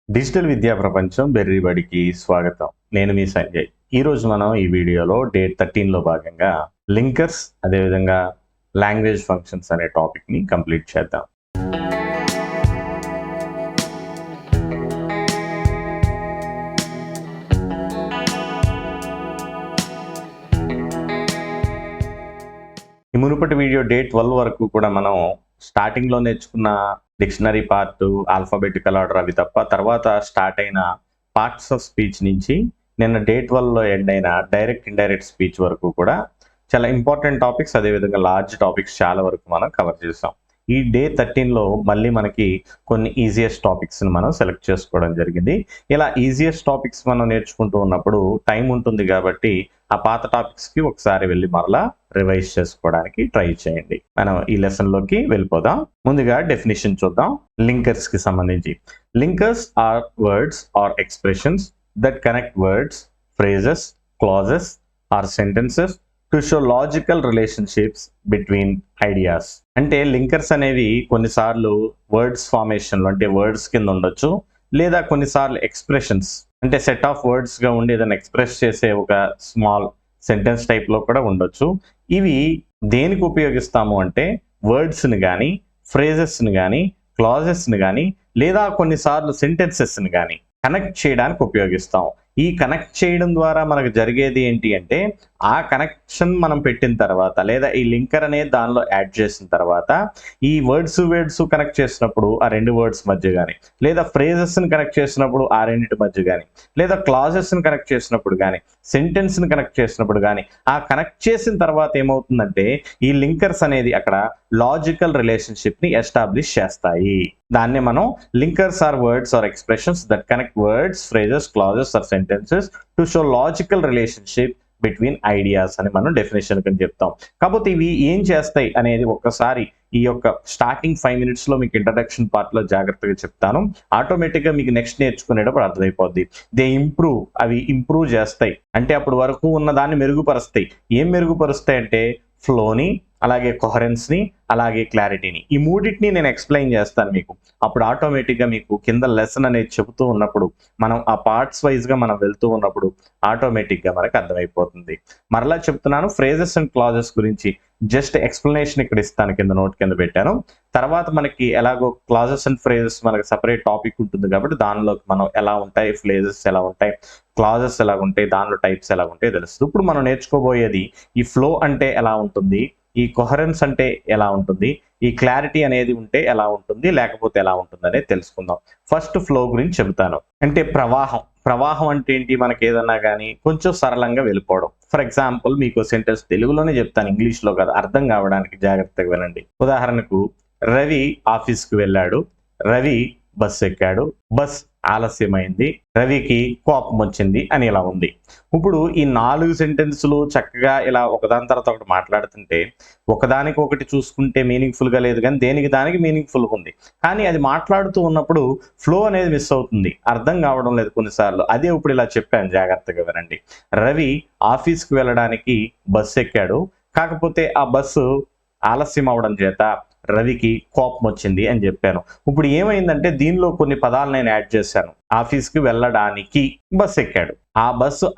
Digital విద్యా ప్రపంచం బెర్రీబడికి స్వాగతం. నేను మీ సంజయ్. ఈరోజు మనం ఈ వీడియోలో డేట్ 13లో భాగంగా లింకర్స్ అదేవిధంగా లాంగ్వేజ్ ఫంక్షన్స్ అనే టాపిక్ని కంప్లీట్ చేద్దాం. ఈ మునుపటి వీడియో డేట్ 12 వరకు కూడా మనం స్టార్టింగ్లో నేర్చుకున్న డిక్షనరీ పార్ట్, ఆల్ఫాబెటికల్ ఆర్డర్ అవి తప్ప తర్వాత స్టార్ట్ అయిన పార్ట్స్ ఆఫ్ స్పీచ్ నుంచి నిన్న డేట్ 12లో ఎండ్ అయిన డైరెక్ట్ ఇండైరెక్ట్ స్పీచ్ వరకు కూడా చాలా ఇంపార్టెంట్ టాపిక్స్, అదేవిధంగా లార్జ్ టాపిక్స్ చాలా వరకు మనం కవర్ చేసాం. ఈ డే 13లో మళ్ళీ మనకి కొన్ని ఈజియెస్ట్ టాపిక్స్ని మనం సెలెక్ట్ చేసుకోవడం జరిగింది. ఇలా ఈజియెస్ట్ టాపిక్స్ మనం నేర్చుకుంటూ ఉన్నప్పుడు టైం ఉంటుంది కాబట్టి ఆ పాత టాపిక్స్కి ఒకసారి వెళ్ళి మరలా రివైజ్ చేసుకోవడానికి ట్రై చేయండి. మనం ఈ లెసన్లోకి వెళ్ళిపోదాం. ముందుగా డెఫినేషన్ చూద్దాం. లింకర్స్కి సంబంధించి linkers are words or expressions that connect words, phrases, clauses or sentences to show logical relationships between ideas. అంటే లింకర్స్ అనేవి కొన్నిసార్లు వర్డ్స్ ఫార్మేషన్లో అంటే వర్డ్స్ కింద ఉండొచ్చు, లేదా కొన్నిసార్లు ఎక్స్ప్రెషన్స్ అంటే సెట్ ఆఫ్ వర్డ్స్గా ఉండి ఏదైనా ఎక్స్ప్రెస్ చేసే ఒక స్మాల్ సెంటెన్స్ టైప్లో కూడా ఉండొచ్చు. ఇవి దేనికి ఉపయోగిస్తాము అంటే వర్డ్స్ని కానీ, ఫ్రేజెస్ని కానీ, క్లాజెస్ని కానీ, లేదా కొన్నిసార్లు సెంటెన్సెస్ని కానీ కనెక్ట్ చేయడానికి ఉపయోగిస్తాం. ఈ కనెక్ట్ చేయడం ద్వారా మనకు జరిగేది ఏంటి అంటే ఆ కనెక్షన్ మనం పెట్టిన తర్వాత లేదా ఈ లింకర్ అనేది దానిలో యాడ్ చేసిన తర్వాత ఈ వర్డ్స్ కనెక్ట్ చేసినప్పుడు ఆ రెండు వర్డ్స్ మధ్య కానీ, లేదా ఫ్రేజెస్ని కనెక్ట్ చేసినప్పుడు ఆ రెండింటి మధ్య కానీ, లేదా క్లాజెస్ని కనెక్ట్ చేసినప్పుడు కానీ, సెంటెన్స్ని కనెక్ట్ చేసినప్పుడు కానీ ఆ కనెక్ట్ చేసిన తర్వాత ఏమవుతుందంటే ఈ లింకర్స్ అనేది అక్కడ లాజికల్ రిలేషన్షిప్ని ఎస్టాబ్లిష్ చేస్తాయి. దాన్ని మనం linkers are words or expressions that connect words, phrases, clauses or sentences to show logical relationship between ideas అని మనం డెఫినేషన్ కింద చెప్తాం. కాకపోతే ఇవి ఏం చేస్తాయి అనేది ఒక్కసారి ఈ యొక్క స్టార్టింగ్ 5 minutesలో మీకు ఇంట్రడక్షన్ పార్ట్లో జాగ్రత్తగా చెప్తాను. ఆటోమేటిక్గా మీకు నెక్స్ట్ నేర్చుకునేటప్పుడు అర్థమైపోద్ది. దే ఇంప్రూవ్, అవి ఇంప్రూవ్ చేస్తాయి అంటే అప్పుడు వరకు ఉన్న దాన్ని మెరుగుపరుస్తాయి. ఏం మెరుగుపరుస్తాయి అంటే ఫ్లోని, అలాగే కొహరెన్స్ని, అలాగే క్లారిటీని. ఈ మూడింటిని నేను ఎక్స్ప్లెయిన్ చేస్తాను మీకు. అప్పుడు ఆటోమేటిక్గా మీకు కింద లెసన్ అనేది చెబుతూ ఉన్నప్పుడు మనం ఆ పార్ట్స్ వైజ్గా మనం వెళ్తూ ఉన్నప్పుడు ఆటోమేటిక్గా మనకు అర్థమైపోతుంది. మరలా చెప్తున్నాను, ఫ్రేజెస్ అండ్ క్లాజెస్ గురించి జస్ట్ ఎక్స్ప్లెనేషన్ ఇక్కడ ఇస్తాను, కింద నోట్ కింద పెట్టాను. తర్వాత మనకి ఎలాగో క్లాజెస్ అండ్ ఫ్రేజెస్ మనకి సపరేట్ టాపిక్ ఉంటుంది కాబట్టి దానిలోకి మనం ఎలా ఉంటాయి, ఫ్రేజెస్ ఎలా ఉంటాయి, క్లాజెస్ ఎలా ఉంటాయి, దానిలో టైప్స్ ఎలా ఉంటాయి తెలుస్తుంది. ఇప్పుడు మనం నేర్చుకోబోయేది ఈ ఫ్లో అంటే ఎలా ఉంటుంది, ఈ కొహరెన్స్ అంటే ఎలా ఉంటుంది, ఈ క్లారిటీ అనేది ఉంటే ఎలా ఉంటుంది, లేకపోతే ఎలా ఉంటుంది అనేది తెలుసుకుందాం. ఫస్ట్ ఫ్లో గురించి చెబుతాను. అంటే ప్రవాహం అంటే ఏంటి, మనకి ఏదన్నా కానీ కొంచెం సరళంగా వెళ్ళిపోవడం. ఫర్ ఎగ్జాంపుల్ మీకు సెంటెన్స్ తెలుగులోనే చెప్తాను, ఇంగ్లీష్లో కాదు, అర్థం కావడానికి జాగ్రత్తగా వినండి. ఉదాహరణకు రవి ఆఫీస్కి వెళ్ళాడు, రవి బస్ ఎక్కాడు, బస్ ఆలస్యమైంది, రవికి కోపం వచ్చింది అని ఇలా ఉంది. ఇప్పుడు ఈ 4 సెంటెన్సులు చక్కగా ఇలా ఒకదాని తర్వాత ఒకటి మాట్లాడుతుంటే ఒకదానికి ఒకటి చూసుకుంటే మీనింగ్ఫుల్గా లేదు, కానీ దేనికి దానికి మీనింగ్ఫుల్గా ఉంది. కానీ అది మాట్లాడుతూ ఉన్నప్పుడు ఫ్లో అనేది మిస్ అవుతుంది, అర్థం కావడం లేదు కొన్నిసార్లు. అదే ఇప్పుడు ఇలా చెప్పాను, జాగ్రత్తగా వినండి. రవి ఆఫీస్కి వెళ్ళడానికి బస్సు ఎక్కాడు, కాకపోతే ఆ బస్సు ఆలస్యం అవడం చేత రవికి కోపం వచ్చింది అని చెప్పాను. ఇప్పుడు ఏమైందంటే దీనిలో కొన్ని పదాలు నేను యాడ్ చేశాను. ఆఫీస్కి వెళ్ళడానికి బస్సు ఎక్కాడు, ఆ బస్సు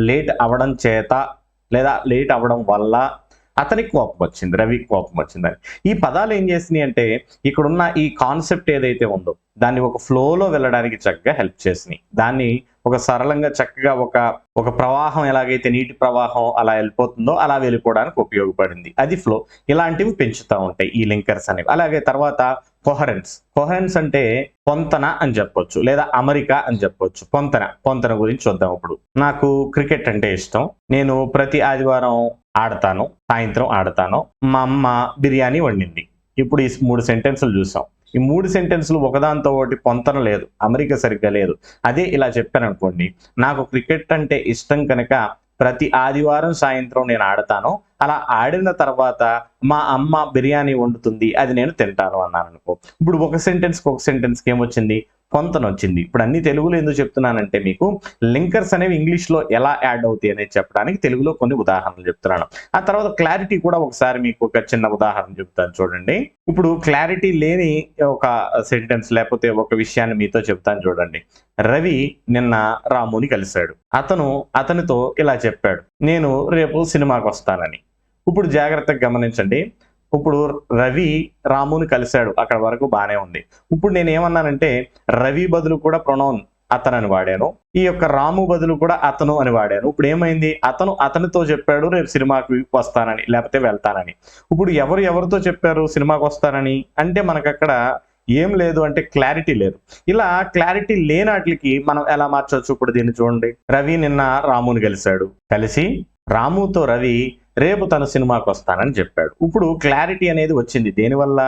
లేట్ అవ్వడం చేత లేదా లేట్ అవ్వడం వల్ల అతనికి కోపం వచ్చింది, రవికి కోపం వచ్చిందని. ఈ పదాలు ఏం చేసినాయి అంటే ఇక్కడున్న ఈ కాన్సెప్ట్ ఏదైతే ఉందో దాన్ని ఒక ఫ్లోలో వెళ్ళడానికి చక్కగా హెల్ప్ చేసినాయి. దాన్ని ఒక సరళంగా చక్కగా ఒక ప్రవాహం ఎలాగైతే నీటి ప్రవాహం అలా వెళ్ళిపోతుందో అలా వెళ్ళిపోవడానికి ఉపయోగపడింది. అది ఫ్లో. ఇలాంటివి పెంచుతూ ఉంటాయి ఈ లింకర్స్ అనేవి. అలాగే తర్వాత కొహరెన్స్ అంటే పొంతన అని చెప్పొచ్చు, లేదా అమరిక అని చెప్పొచ్చు. పొంతన గురించి చూద్దాం. ఇప్పుడు నాకు క్రికెట్ అంటే ఇష్టం, నేను ప్రతి ఆదివారం ఆడతాను, సాయంత్రం ఆడతాను, మా అమ్మ బిర్యానీ వండింది. ఇప్పుడు ఈ 3 సెంటెన్సులు చూసాం. ఈ 3 సెంటెన్సులు ఒకదాంతో ఒకటి పొంతన లేదు, అమరిక సరిగ్గా లేదు. అదే ఇలా చెప్పాను అనుకోండి, నాకు క్రికెట్ అంటే ఇష్టం కనుక ప్రతి ఆదివారం సాయంత్రం నేను ఆడతాను, అలా ఆడిన తర్వాత మా అమ్మ బిర్యానీ వండుతుంది, అది నేను తింటాను అన్నాను అనుకో. ఇప్పుడు ఒక సెంటెన్స్కి ఏమొచ్చింది, పొంతన వచ్చింది. ఇప్పుడు అన్ని తెలుగులో ఎందుకు చెప్తున్నానంటే మీకు లింకర్స్ అనేవి ఇంగ్లీష్లో ఎలా యాడ్ అవుతాయి అనేది చెప్పడానికి తెలుగులో కొన్ని ఉదాహరణలు చెప్తున్నాను. ఆ తర్వాత క్లారిటీ కూడా ఒకసారి మీకు ఒక చిన్న ఉదాహరణ చెప్తాను చూడండి. ఇప్పుడు క్లారిటీ లేని ఒక సెంటెన్స్ లేకపోతే ఒక విషయాన్ని మీతో చెప్తాను చూడండి. రవి నిన్న రాముని కలిశాడు. అతనితో ఇలా చెప్పాడు, నేను రేపు సినిమాకి వస్తానని. ఇప్పుడు జాగ్రత్తగా గమనించండి. ఇప్పుడు రవి రాముని కలిశాడు, అక్కడ వరకు బానే ఉంది. ఇప్పుడు నేను ఏమన్నానంటే రవి బదులు కూడా ప్రొనౌన్ అతను అని వాడాను, ఈ యొక్క రాము బదులు కూడా అతను అని వాడాను. ఇప్పుడు ఏమైంది, అతనితో చెప్పాడు రేపు సినిమాకి వస్తానని లేకపోతే వెళ్తానని. ఇప్పుడు ఎవరితో చెప్పారు సినిమాకి వస్తానని అంటే మనకు అక్కడ ఏం లేదు అంటే క్లారిటీ లేదు. ఇలా క్లారిటీ లేనాట్లకి మనం ఎలా మార్చవచ్చు? ఇప్పుడు దీన్ని చూడండి. రవి నిన్న రాముని కలిసి రాముతో రవి రేపు తన సినిమాకి వస్తానని చెప్పాడు. ఇప్పుడు క్లారిటీ అనేది వచ్చింది దేనివల్ల?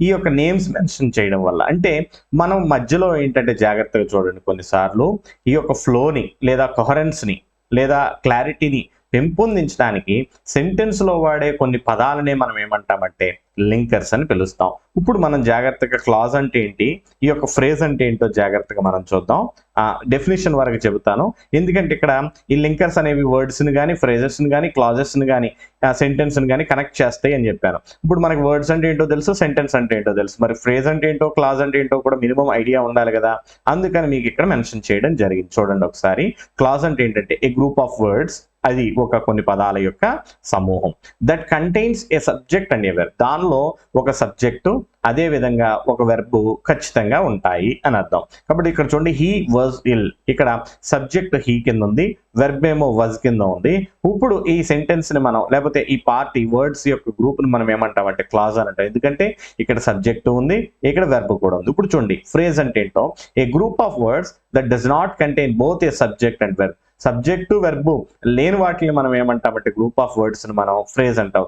ఈ యొక్క నేమ్స్ మెన్షన్ చేయడం వల్ల. అంటే మనం మధ్యలో ఏంటంటే జాగ్రత్తగా చూడండి, కొన్నిసార్లు ఈ యొక్క ఫ్లోని లేదా కొహరెన్స్ని లేదా క్లారిటీని పెంపొందించడానికి సెంటెన్స్ లో వాడే కొన్ని పదాలనే మనం ఏమంటామంటే లింకర్స్ అని పిలుస్తాం. ఇప్పుడు మనం జాగ్రత్తగా క్లాజ్ అంటే ఏంటి, ఈ యొక్క ఫ్రేజ్ అంటే ఏంటో జాగ్రత్తగా మనం చూద్దాం. డెఫినేషన్ వరకు చెబుతాను, ఎందుకంటే ఇక్కడ ఈ లింకర్స్ అనేవి వర్డ్స్ ని కానీ ఫ్రేజెస్ ని కానీ క్లాజెస్ ని కానీ సెంటెన్స్ ని కానీ కనెక్ట్ చేస్తాయి అని చెప్పాను. ఇప్పుడు మనకి వర్డ్స్ అంటే ఏంటో తెలుసు, సెంటెన్స్ అంటే ఏంటో తెలుసు, మరి ఫ్రేజ్ అంటే ఏంటో క్లాజ్ అంటే ఏంటో కూడా మినిమం ఐడియా ఉండాలి కదా. అందుకని మీకు ఇక్కడ మెన్షన్ చేయడం జరిగింది. చూడండి ఒకసారి. క్లాజ్ అంటే ఏంటంటే ఏ గ్రూప్ ఆఫ్ వర్డ్స్, అది ఒక కొన్ని పదాల యొక్క సమూహం. That contains A subject and A verb, దానిలో ఒక సబ్జెక్టు అదే విధంగా ఒక వెర్బ్ ఖచ్చితంగా ఉంటాయి అని అర్థం. కాబట్టి ఇక్కడ చూడండి, హీ వాజ్ ఇల్, ఇక్కడ సబ్జెక్ట్ హీ కింద ఉంది, వెర్బ్ ఏమో వాజ్ కింద ఉంది. ఇప్పుడు ఈ సెంటెన్స్ ని మనం లేకపోతే ఈ పార్ట్ ఈ వర్డ్స్ యొక్క గ్రూప్ ని మనం ఏమంటామంటే క్లాజ్ అని అంటాం. ఎందుకంటే ఇక్కడ సబ్జెక్ట్ ఉంది, ఇక్కడ వెర్బ్ కూడా ఉంది. ఇప్పుడు చూడండి ఫ్రేజ్ అంటే ఏంటో, a group of words that does not contain both a subject and verb. Subject verb లేని వాటిని మనం ఏమంటామంటే గ్రూప్ ఆఫ్ వర్డ్స్ ని మనం ఫ్రేజ్ అంటాం.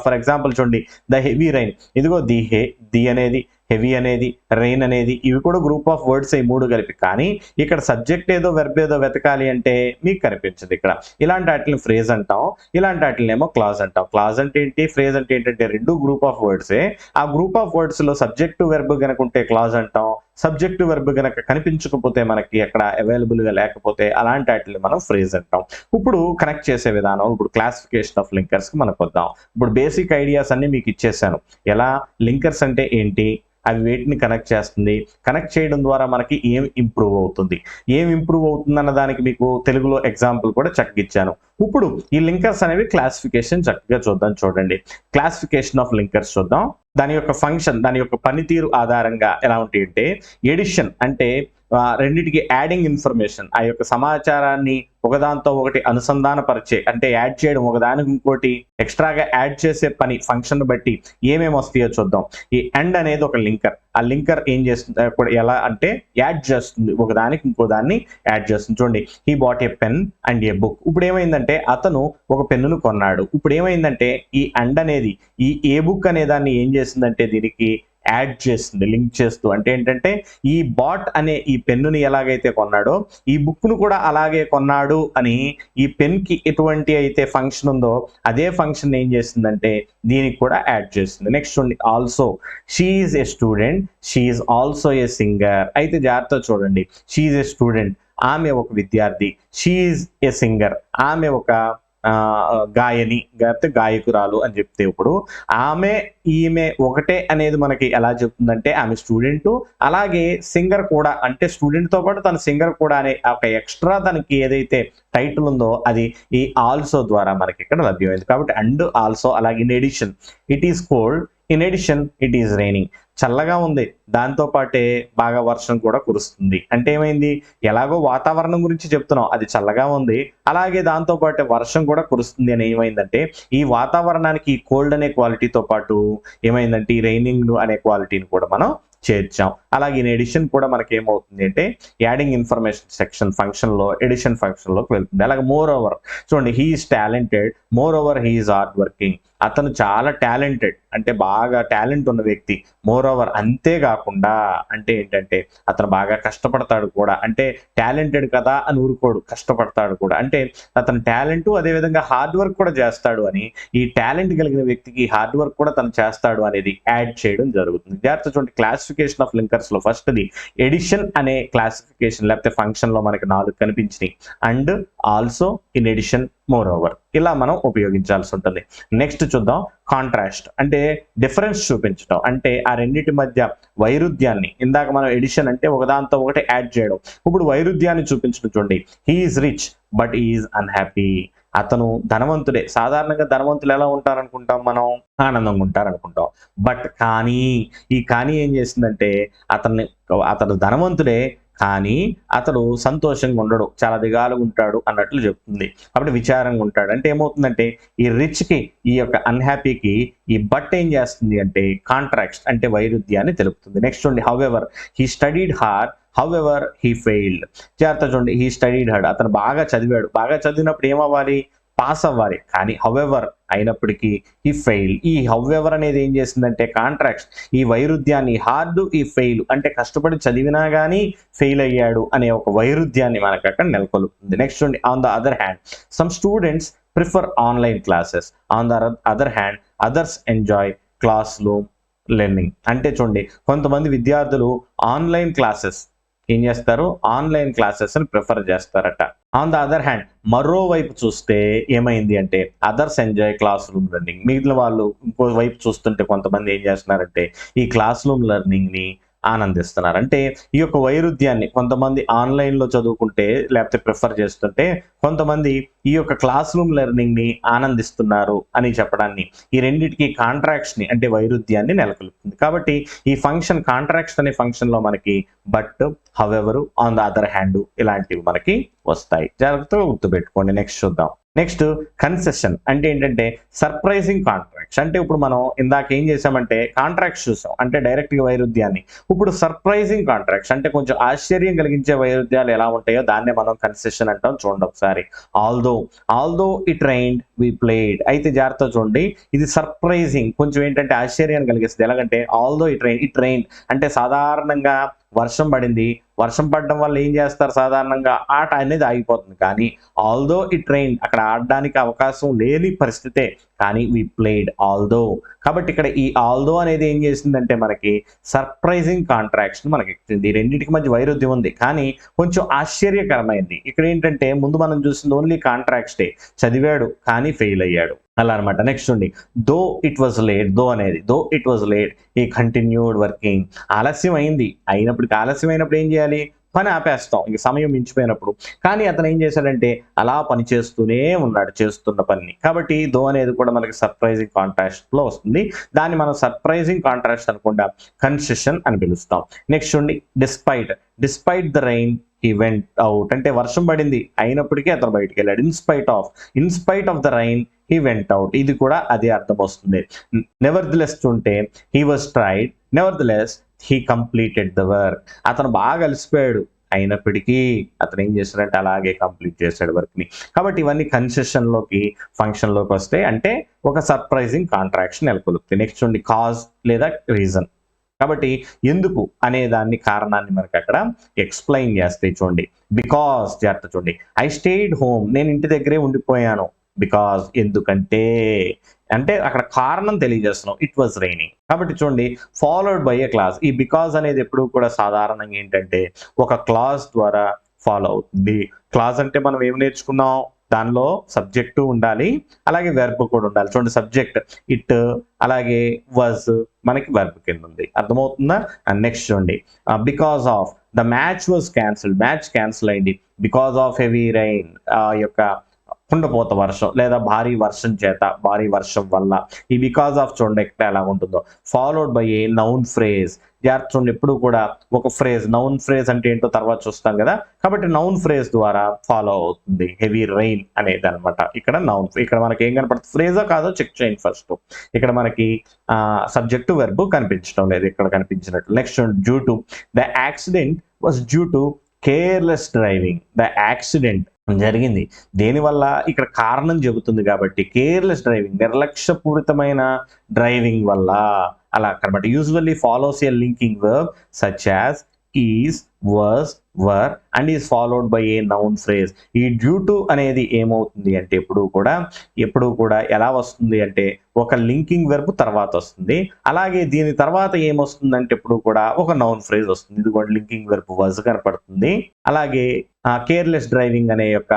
ఫర్ ఎగ్జాంపుల్ చూడండి, ద హెవీ రైన్, ఇదిగో ది అనేది, హెవీ అనేది, రెయిన్ అనేది, ఇవి కూడా గ్రూప్ ఆఫ్ వర్డ్స్ ఈ మూడు కలిపి. కానీ ఇక్కడ సబ్జెక్ట్ ఏదో వెర్బ్ ఏదో వెతకాలి అంటే మీకు కనిపించదు ఇక్కడ. ఇలాంటి వాటిని ఫ్రేజ్ అంటాం, ఇలాంటి వాటిని ఏమో క్లాజ్ అంటాం. క్లాజ్ అంటే ఏంటి, ఫ్రేజ్ అంటే ఏంటంటే రెండు గ్రూప్ ఆఫ్ వర్డ్సే. ఆ గ్రూప్ ఆఫ్ వర్డ్స్ లో సబ్జెక్టు వెర్బ్ కనుక ఉంటే క్లాజ్ అంటాం, సబ్జెక్టు వెర్బ్ కనుక కనిపించకపోతే మనకి అక్కడ అవైలబుల్ గా లేకపోతే అలాంటి వాటిని మనం ఫ్రేజ్ అంటాం. ఇప్పుడు కనెక్ట్ చేసే విధానం, ఇప్పుడు క్లాసిఫికేషన్ ఆఫ్ లింకర్స్ కి మనకు వద్దాం. ఇప్పుడు బేసిక్ ఐడియాస్ అన్ని మీకు ఇచ్చేసాను. ఎలా లింకర్స్ అంటే ఏంటి, అవి వేటిని కనెక్ట్ చేస్తుంది, కనెక్ట్ చేయడం ద్వారా మనకి ఏం ఇంప్రూవ్ అవుతుంది అన్న దానికి మీకు తెలుగులో ఎగ్జాంపుల్ కూడా చక్కగా ఇచ్చాను. ఇప్పుడు ఈ లింకర్స్ అనేవి క్లాసిఫికేషన్ చక్కగా చూద్దాం. చూడండి, క్లాసిఫికేషన్ ఆఫ్ లింకర్స్ చూద్దాం. దాని యొక్క ఫంక్షన్, దాని యొక్క పనితీరు ఆధారంగా ఎలా ఉంటాయి అంటే, ఎడిషన్ అంటే రెండింటికి యాడింగ్ ఇన్ఫర్మేషన్, ఆ యొక్క సమాచారాన్ని ఒకదాంతో ఒకటి అనుసంధానపరిచే అంటే యాడ్ చేయడం, ఒకదానికి ఇంకోటి ఎక్స్ట్రాగా యాడ్ చేసే పని ఫంక్షన్ బట్టి ఏమేమి వస్తాయో చూద్దాం. ఈ అండ్ అనేది ఒక లింకర్. ఆ లింకర్ ఏం చేస్తుంది, ఎలా అంటే యాడ్ చేస్తుంది, ఒకదానికి ఇంకో దాన్ని యాడ్ చేస్తుంది. చూడండి, he bought a pen and A book. ఇప్పుడు ఏమైందంటే అతను ఒక పెన్నును కొన్నాడు. ఇప్పుడు ఏమైందంటే ఈ అండ్ అనేది ఈ ఏ బుక్ అనే దాన్ని ఏం చేసిందంటే దీనికి యాడ్ చేస్తుంది, లింక్ చేస్తూ. అంటే ఏంటంటే ఈ బాట్ అనే ఈ పెన్నుని ఎలాగైతే కొన్నాడో ఈ బుక్ ను కూడా అలాగే కొన్నాడు అని ఈ పెన్ కి ఎటువంటి అయితే ఫంక్షన్ ఉందో అదే ఫంక్షన్ ఏం చేస్తుందంటే దీనికి కూడా యాడ్ చేస్తుంది. నెక్స్ట్ చూడండి, also, she is a student, she is also a singer. అయితే జాగ్రత్త చూడండి, షీ ఈజ్ ఏ స్టూడెంట్, ఆమె ఒక విద్యార్థి, షీ ఈజ్ ఏ సింగర్, ఆమె ఒక గాయని లేకపోతే గాయకురాలు అని చెప్తే, ఇప్పుడు ఆమె ఈమె ఒకటే అనేది మనకి ఎలా చెప్తుందంటే ఆమె స్టూడెంట్, అలాగే సింగర్ కూడా, అంటే స్టూడెంట్ తో పాటు తన సింగర్ కూడా అనే ఒక ఎక్స్ట్రా తనకి ఏదైతే టైటిల్ ఉందో అది ఈ ఆల్సో ద్వారా మనకి ఇక్కడ లభ్యమైంది. కాబట్టి అండ్ ఆల్సో. అలాగే in addition it is cold, in addition it is raining. చల్లగా ఉంది, దాంతో పాటే బాగా వర్షం కూడా కురుస్తుంది. అంటే ఏమైంది, ఎలాగో వాతావరణం గురించి చెప్తున్నాం, అది చల్లగా ఉంది, అలాగే దాంతో పాటు వర్షం కూడా కురుస్తుంది అని ఏమైందంటే ఈ వాతావరణానికి ఈ కోల్డ్ అనే క్వాలిటీతో పాటు ఏమైందంటే ఈ రైనింగ్ అనే క్వాలిటీని కూడా మనం చేర్చాం. అలాగే ఇన్ ఎడిషన్ కూడా మనకి ఏమవుతుంది అంటే యాడింగ్ ఇన్ఫర్మేషన్ సెక్షన్ ఫంక్షన్ లో ఎడిషన్ ఫంక్షన్ లోకి వెళ్తుంది. అలాగే మోర్ ఓవర్ చూడండి, he is talented, more over he is hard working. అతను చాలా టాలెంటెడ్, అంటే బాగా టాలెంట్ ఉన్న వ్యక్తి. మోర్ ఓవర్ అంతేకాకుండా అంటే ఏంటంటే అతను బాగా కష్టపడతాడు కూడా, అంటే టాలెంటెడ్ కదా అని ఊరుకోడు, కష్టపడతాడు కూడా. అంటే అతను టాలెంట్ అదేవిధంగా హార్డ్ వర్క్ కూడా చేస్తాడు అని, ఈ టాలెంట్ కలిగిన వ్యక్తికి హార్డ్ వర్క్ కూడా తను చేస్తాడు అనేది యాడ్ చేయడం జరుగుతుంది. జాగ్రత్త చూడండి, క్లాసిఫికేషన్ ఆఫ్ లింకర్స్ లో ఫస్ట్ది ఎడిషన్ అనే క్లాసిఫికేషన్ లేకపోతే ఫంక్షన్ లో మనకి 4 కనిపించినాయి. And, also, in addition, moreover, ఇలా మనం ఉపయోగించాల్సి ఉంటుంది. నెక్స్ట్ చూద్దాం కాంట్రాస్ట్, అంటే డిఫరెన్స్ చూపించడం, అంటే ఆ రెండింటి మధ్య వైరుధ్యాన్ని. ఇందాక మనం ఎడిషన్ అంటే ఒకదాంతో ఒకటి యాడ్ చేయడం, ఇప్పుడు వైరుధ్యాన్ని చూపించడం. చూడండి, he's rich but is unhappy. అతను ధనవంతుడే, సాధారణంగా ధనవంతులు ఎలా ఉంటారనుకుంటాం మనం, ఆనందంగా ఉంటారనుకుంటాం. బట్ కానీ, ఈ కానీ ఏం చేసిందంటే అతను ధనవంతుడే కానీ అతడు సంతోషంగా ఉండడు, చాలా దిగాలుగా ఉంటాడు అన్నట్లు చెప్తుంది. కాబట్టి విచారంగా ఉంటాడు అంటే ఏమవుతుందంటే ఈ రిచ్ కి ఈ యొక్క అన్హ్యాపీకి ఈ బట్ ఏం చేస్తుంది అంటే కాంట్రాక్ట్ అంటే వైరుధ్యాన్ని తెలుపుతుంది. నెక్స్ట్ చూడండి, however he studied hard however he failed. జాగ్రత్త చూడండి, హీ స్టడీడ్ హార్డ్, అతను బాగా చదివాడు, బాగా చదివినప్పుడు ఏమవ్వాలి, పాస్ అవ్వాలి. కానీ హౌఎవర్ అయినప్పటికీ ఈ ఫెయిల్, ఈ హౌఎవర్ అనేది ఏం చేసిందంటే కాంట్రాక్ట్, ఈ వైరుధ్యాన్ని, హార్డ్ ఈ ఫెయిల్ అంటే కష్టపడి చదివినా కానీ ఫెయిల్ అయ్యాడు అనే ఒక వైరుధ్యాన్ని మనకు అక్కడ నెలకొల్పుతుంది. నెక్స్ట్ చూడండి, on the other hand some students prefer online classes, on the other hand others enjoy class room learning. అంటే చూడండి, కొంతమంది విద్యార్థులు ఆన్లైన్ క్లాసెస్ ఏం చేస్తారు, ఆన్లైన్ క్లాసెస్ అని ప్రిఫర్ చేస్తారట. ఆన్ ద అదర్ హ్యాండ్ మరోవైపు చూస్తే ఏమైంది అంటే others enjoy class room learning. మిగిలిన వాళ్ళు ఇంకో వైపు చూస్తుంటే కొంతమంది ఏం చేస్తున్నారంటే ఈ క్లాస్ రూమ్ లెర్నింగ్ ని ఆనందిస్తున్నారు. అంటే ఈ యొక్క వైరుధ్యాన్ని, కొంతమంది ఆన్లైన్ లో చదువుకుంటే లేకపోతే ప్రిఫర్ చేస్తుంటే కొంతమంది ఈ యొక్క క్లాస్ రూమ్ లెర్నింగ్ ని ఆనందిస్తున్నారు అని చెప్పడాన్ని, ఈ రెండింటికి కాంట్రాక్ట్స్ ని అంటే వైరుధ్యాన్ని నెలకొల్పుతుంది. కాబట్టి ఈ ఫంక్షన్ కాంట్రాక్ట్స్ అనే ఫంక్షన్ లో మనకి but, however, on the other hand ఇలాంటివి మనకి వస్తాయి. జాగ్రత్తగా గుర్తుపెట్టుకోండి. నెక్స్ట్ చూద్దాం. నెక్స్ట్ కన్సెషన్ అంటే ఏంటంటే సర్ప్రైజింగ్ కాంట్రాక్ట్స్. అంటే ఇప్పుడు మనం ఇందాక ఏం చేసామంటే కాంట్రాక్ట్స్ చూసాం అంటే డైరెక్ట్ గా వైరుధ్యాన్ని. ఇప్పుడు సర్ప్రైజింగ్ కాంట్రాక్ట్స్ అంటే కొంచెం ఆశ్చర్యం కలిగించే వైరుధ్యాలు ఎలా ఉంటాయో దాన్నే మనం కన్సెషన్ అంటాం. చూడండి ఒకసారి, although it rained we played. అయితే జాగ్రత్త చూడండి, ఇది సర్ప్రైజింగ్, కొంచెం ఏంటంటే ఆశ్చర్యాన్ని కలిగిస్తుంది. ఎలాగంటే ఆల్దో ఇట్ రైన్ అంటే సాధారణంగా వర్షం పడింది, వర్షం పడడం వల్ల ఏం చేస్తారు, సాధారణంగా ఆట అనేది ఆగిపోతుంది. కానీ ఆల్దో ఇట్ రైన్ అక్కడ ఆడడానికి అవకాశం లేని పరిస్థితే, కానీ వి ప్లేడ్ ఆల్దో. కాబట్టి ఇక్కడ ఈ ఆల్దో అనేది ఏం చేసిందంటే మనకి సర్ప్రైజింగ్ కాంట్రాక్ట్స్ మనకి ఇచ్చింది. రెండింటికి మధ్య వైరుధ్యం ఉంది కానీ కొంచెం ఆశ్చర్యకరమైంది. ఇక్కడ ఏంటంటే ముందు మనం చూసింది ఓన్లీ కాంట్రాక్ట్స్ డే, చదివాడు కానీ ఫెయిల్ అయ్యాడు అలా అనమాట. నెక్స్ట్ ఉంది దో ఇట్ వాజ్ లేట్ ఈ కంటిన్యూడ్ వర్కింగ్. ఆలస్యం అయింది, ఆలస్యం అయినప్పుడు ఏం చేయాలి, పని ఆపేస్తాం ఇంక సమయం మించిపోయినప్పుడు. కానీ అతను ఏం చేశాడంటే అలా పని చేస్తూనే ఉన్నాడు చేస్తున్న పని. కాబట్టి దో అనేది కూడా మనకి సర్ప్రైజింగ్ కాంట్రాస్ట్ లో వస్తుంది. దాన్ని మనం సర్ప్రైజింగ్ కాంట్రాస్ట్ అనకుండా కన్సెషన్ అని పిలుస్తాం. నెక్స్ట్ చూడండి, despite the rain he went out. అంటే వర్షం పడింది అయినప్పటికీ అతను బయటికి వెళ్ళాడు. In spite of the rain he went out, ఇది కూడా అదే అర్థం వస్తుంది. నెవర్దిలెస్ చూంటే he was tired, nevertheless he completed the work. అతను బాగా అలసిపోయాడు అయినప్పటికీ అతను ఏం చేశాడంటే అలాగే కంప్లీట్ చేశాడు వర్క్ ని. కాబట్టి ఇవన్నీ కన్సెషన్ లోకి ఫంక్షన్ లోకి వస్తాయి, అంటే ఒక సర్ప్రైజింగ్ కాంట్రాక్షన్ నెలకొల్పుతాయి. నెక్స్ట్ చూడండి, కాజ్ లేదా రీజన్. కాబట్టి ఎందుకు అనే దాన్ని కారణాన్ని మనకి అక్కడ ఎక్స్ప్లెయిన్ చేస్తాయి. చూడండి, బికాస్, జాగ్రత్త చూడండి, ఐ స్టేడ్ హోమ్, నేను ఇంటి దగ్గరే ఉండిపోయాను. బికాస్ ఎందుకంటే, అంటే అక్కడ కారణం తెలియజేస్తున్నాం, ఇట్ వాజ్ రైనింగ్. కాబట్టి చూడండి, ఫాలోడ్ బై ఏ క్లాస్. ఈ బికాస్ అనేది ఎప్పుడు కూడా సాధారణంగా ఏంటంటే ఒక క్లాస్ ద్వారా ఫాలో అవుతుంది. క్లాస్ అంటే మనం ఏం నేర్చుకున్నాం, దానిలో సబ్జెక్టు ఉండాలి, అలాగే వెర్బ్ కూడా ఉండాలి. చూడండి, సబ్జెక్ట్ ఇట్, అలాగే వాజ్ మనకి వెర్బ్ కింద ఉంది. అర్థమవుతుందా? అండ్ నెక్స్ట్ చూడండి, because of the match was cancelled, match cancel అయింది. బికాస్ ఆఫ్ హెవీ రైన్, యొక్క కుండపోత వర్షం లేదా భారీ వర్షం వల్ల. ఈ బికాస్ ఆఫ్ చూడండి ఎక్కడ ఎలా ఉంటుందో, followed by a noun phrase. జాగ్రత్త చూడండి, ఎప్పుడు కూడా ఒక ఫ్రేజ్, నౌన్ ఫ్రేజ్ అంటే ఏంటో తర్వాత చూస్తాం కదా, కాబట్టి నౌన్ ఫ్రేజ్ ద్వారా ఫాలో అవుతుంది హెవీ రెయిన్ అనేది అనమాట. ఇక్కడ నౌన్, ఇక్కడ మనకి ఏం కనపడుతుంది, ఫ్రేజో కాదో చెక్ చేయండి ఫస్ట్. ఇక్కడ మనకి సబ్జెక్టు వెర్బ్ కనిపించడం లేదు, ఇక్కడ కనిపించినట్లు. Next due to the accident was due to careless driving. The accident జరిగింది. దేనివల్ల ఇక్కడ కారణం చెబుతుంది కాబట్టి కేర్‌లెస్ డ్రైవింగ్, నిర్లక్ష్యపూరితమైన డ్రైవింగ్ వల్ల అలా అన్నమాట. Usually follows a linking verb such as is, was, were and is followed by a noun phrase. ఈ డ్యూ టు అనేది ఏమవుతుంది అంటే ఎప్పుడు కూడా ఎలా వస్తుంది అంటే ఒక లింకింగ్ వెర్బ్ తర్వాత వస్తుంది. అలాగే దీని తర్వాత ఏమొస్తుందంటే ఎప్పుడు కూడా ఒక నౌన్ ఫ్రేజ్ వస్తుంది. ఇది కూడా లింకింగ్ వెర్బ్ వాస్ కనపడుతుంది. అలాగే కేర్‌లెస్ డ్రైవింగ్ అనే యొక్క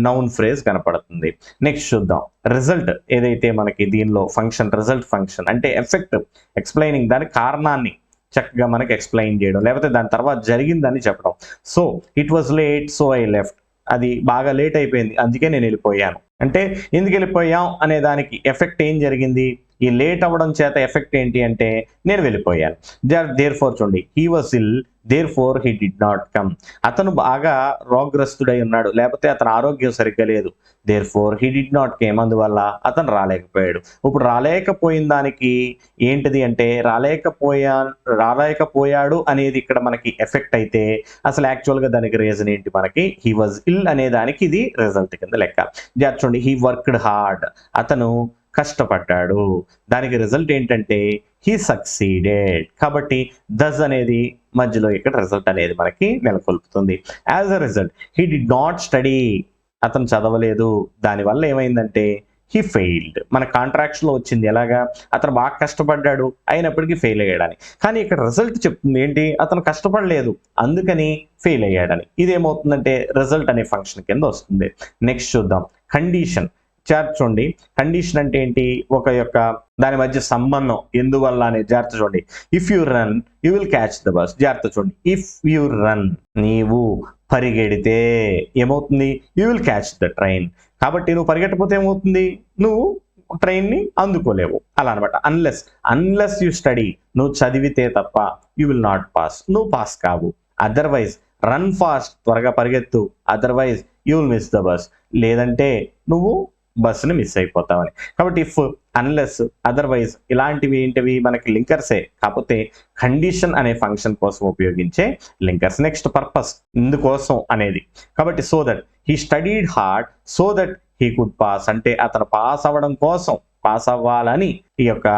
నౌన్ ఫ్రేజ్ కనపడుతుంది. నెక్స్ట్ చూద్దాం. రిజల్ట్ ఏదైతే మనకి దీనిలో ఫంక్షన్, రిజల్ట్ ఫంక్షన్ అంటే ఎఫెక్ట్ ఎక్స్‌ప్లెయినింగ్, దాని కారణాన్ని చక్కగా మనకి ఎక్స్‌ప్లెయిన్ చేయడం, లేకపోతే దాని తర్వాత జరిగిందని చెప్పడం. So it was late so I left. అది బాగా లేట్ అయిపోయింది అందుకే నేను వెళ్ళిపోయాను. అంటే ఎందుకు వెళ్ళిపోయాం అనే దానికి ఎఫెక్ట్ ఏం జరిగింది, ఈ లేట్ అవ్వడం చేత ఎఫెక్ట్ ఏంటి అంటే నేను వెళ్ళిపోయాను. దేర్ ఫోర్ చూడండి, he was ill therefore he did not come. అతను బాగా రోగగ్రస్తుడై ఉన్నాడు, లేకపోతే అతని ఆరోగ్యం సరిగ్గా లేదు. Therefore he did not came, అందువల్ల అతను రాలేకపోయాడు. ఇప్పుడు రాలేకపోయిన దానికి ఏంటిది అంటే రాలేకపోయాడు అనేది ఇక్కడ మనకి ఎఫెక్ట్ అయితే అసలు యాక్చువల్గా దానికి రీజన్ ఏంటి, మనకి హీ వాజ్ ఇల్ అనే దానికి ఇది రిజల్ట్ కింద లెక్క. చూడండి, హీ వర్క్డ్ హార్డ్, అతను కష్టపడ్డాడు. దానికి రిజల్ట్ ఏంటంటే హీ సక్సీడెడ్. కాబట్టి దస్ అనేది మధ్యలో ఇక్కడ రిజల్ట్ అనేది మనకి నెలకొల్పుతుంది. As a result he did not study, అతను చదవలేదు. దానివల్ల ఏమైందంటే హీ ఫెయిల్డ్. మన కాంట్రాక్ట్స్లో వచ్చింది ఎలాగా, అతను బాగా కష్టపడ్డాడు అయినప్పటికీ ఫెయిల్ అయ్యాడని. కానీ ఇక్కడ రిజల్ట్ చెప్తుంది ఏంటి, అతను కష్టపడలేదు అందుకని ఫెయిల్ అయ్యాడని. ఇదేమవుతుందంటే రిజల్ట్ అనే ఫంక్షన్ కింద వస్తుంది. నెక్స్ట్ చూద్దాం. కండిషన్. చూడండి, కండిషన్ అంటే ఏంటి, ఒక యొక్క దాని మధ్య సంబంధం ఎందువల్ల అనే జాగ్రత్త చూడండి. If you run you will catch the bus. జాగ్రత్త చూడండి, ఇఫ్ యూ రన్, నీవు పరిగెడితే ఏమవుతుంది, you will catch the train. కాబట్టి నువ్వు పరిగెట్టకపోతే ఏమవుతుంది, నువ్వు ట్రైన్ని అందుకోలేవు అలా అనమాట. అన్లెస్ యూ స్టడీ, నువ్వు చదివితే తప్ప యూ విల్ నాట్ పాస్, నువ్వు పాస్ కావు. అదర్వైజ్ రన్ ఫాస్ట్, త్వరగా పరిగెత్తు. Otherwise you will miss the bus, లేదంటే నువ్వు బస్సుని మిస్ అయిపోతామని. కాబట్టి ఇఫ్, అన్లెస్, అదర్వైజ్ ఇలాంటివి ఏంటివి మనకి లింకర్సే, కాకపోతే కండిషన్ అనే ఫంక్షన్ కోసం ఉపయోగించే లింకర్స్. నెక్స్ట్ పర్పస్, ఇందుకోసం అనేది. కాబట్టి so that he studied hard so that he could pass, అంటే అతను పాస్ అవ్వడం కోసం, పాస్ అవ్వాలని ఈ యొక్క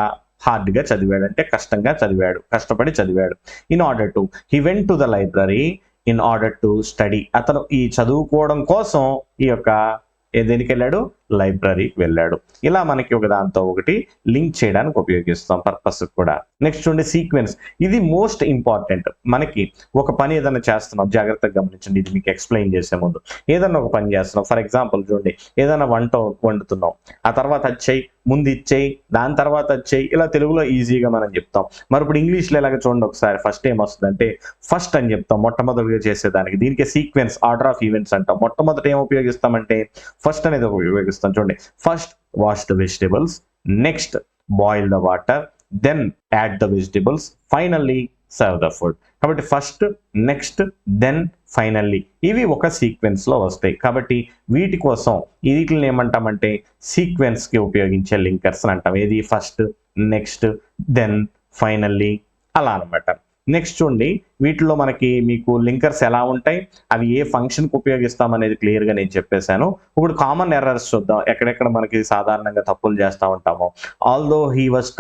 హార్డ్గా చదివాడు, అంటే కష్టంగా చదివాడు, కష్టపడి చదివాడు. In order to, he went to the library in order to study, అతను ఈ చదువుకోవడం కోసం ఈ యొక్క దేనికి వెళ్ళాడు, లైబ్రరీకి వెళ్ళాడు. ఇలా మనకి ఒక దాంతో ఒకటి లింక్ చేయడానికి ఉపయోగిస్తాం పర్పస్ కూడా. నెక్స్ట్ చూడండి, సీక్వెన్స్. ఇది మోస్ట్ ఇంపార్టెంట్. మనకి ఒక పని ఏదైనా చేస్తున్నాం, జాగ్రత్తగా గమనించండి, ఇది మీకు ఎక్స్ప్లెయిన్ చేసే ముందు. ఏదన్నా ఒక పని చేస్తున్నాం, ఫర్ ఎగ్జాంపుల్ చూడండి, ఏదైనా వంట వండుతున్నాం, ఆ తర్వాత వచ్చేయి, ముందు ఇచ్చేయి, దాని తర్వాత వచ్చేయి, ఇలా తెలుగులో ఈజీగా మనం చెప్తాం. మరి ఇప్పుడు ఇంగ్లీష్లో ఎలాగ చూడండి ఒకసారి. ఫస్ట్ ఏమొస్తుందంటే ఫస్ట్ అని చెప్తాం, మొట్టమొదటిగా చేసేదానికి. దీనికి సీక్వెన్స్, ఆర్డర్ ఆఫ్ ఈవెంట్స్ అంటాం. మొట్టమొదట ఏం ఉపయోగిస్తామంటే ఫస్ట్ అనేది ఉపయోగిస్తాం. చూడండి, first wash the vegetables, next boil the water, then add the vegetables, finally serve the food. కాబట్టి ఫస్ట్, నెక్స్ట్, దెన్, ఫైనల్లీ ఇవి ఒక సీక్వెన్స్ లో వస్తాయి. కాబట్టి వీటి కోసం వీటిని ఏమంటామంటే సీక్వెన్స్ కి ఉపయోగించే లింకర్స్ అని అంటాం. ఏది, ఫస్ట్, నెక్స్ట్, దెన్, ఫైనల్లీ అలా అనమాట. నెక్స్ట్ చూడండి, వీటిలో మనకి మీకు లింకర్స్ ఎలా ఉంటాయి, అవి ఏ ఫంక్షన్కి ఉపయోగిస్తాం అనేది క్లియర్గా నేను చెప్పేశాను. ఇప్పుడు కామన్ ఎర్రర్స్ చూద్దాం, ఎక్కడెక్కడ మనకి సాధారణంగా తప్పులు చేస్తూ ఉంటామో. Although he was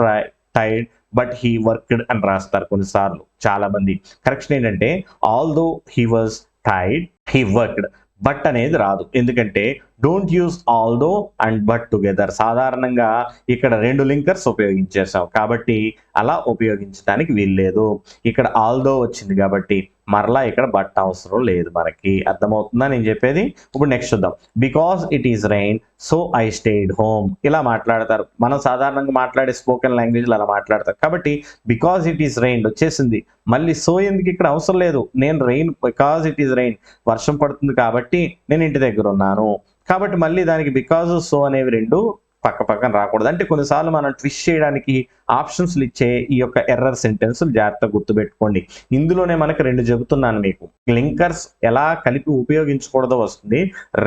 tired but he worked అని రాస్తారు కొన్నిసార్లు చాలా మంది. కరెక్షన్ ఏంటంటే although he was tired he worked, but అనేది రాదు. ఎందుకంటే don't use although and but together. సాధారణంగా ఇక్కడ రెండు లింకర్స్ ఉపయోగించేసాం కాబట్టి అలా ఉపయోగించడానికి వీల్లేదు. ఇక్కడ ఆల్దో వచ్చింది కాబట్టి మరలా ఇక్కడ బట్ అవసరం లేదు మనకి. అర్థమవుతుందా నేను చెప్పేది? ఇప్పుడు నెక్స్ట్ చూద్దాం. Because it is rain so I stayed home. ఇలా మాట్లాడతారు, మనం సాధారణంగా మాట్లాడే స్పోకెన్ లాంగ్వేజ్లో అలా మాట్లాడతారు. కాబట్టి బికాస్ ఇట్ ఈస్ రెయిన్ వచ్చేసింది, మళ్ళీ సో ఎందుకు ఇక్కడ అవసరం లేదు. నేను rain, because it is rain వర్షం పడుతుంది కాబట్టి నేను ఇంటి దగ్గర ఉన్నాను. కాబట్టి మళ్ళీ దానికి బికాజ్ సో అనేవి రెండు పక్క పక్కన రాకూడదు. అంటే కొన్నిసార్లు మనం ట్విస్ట్ చేయడానికి ఆప్షన్స్లు ఇచ్చే ఈ యొక్క ఎర్రర్ సెంటెన్స్ జాగ్రత్తగా గుర్తుపెట్టుకోండి. ఇందులోనే మనకి రెండు చెబుతున్నాను మీకు. లింకర్స్ ఎలా కలిపి ఉపయోగించకూడదో వస్తుంది.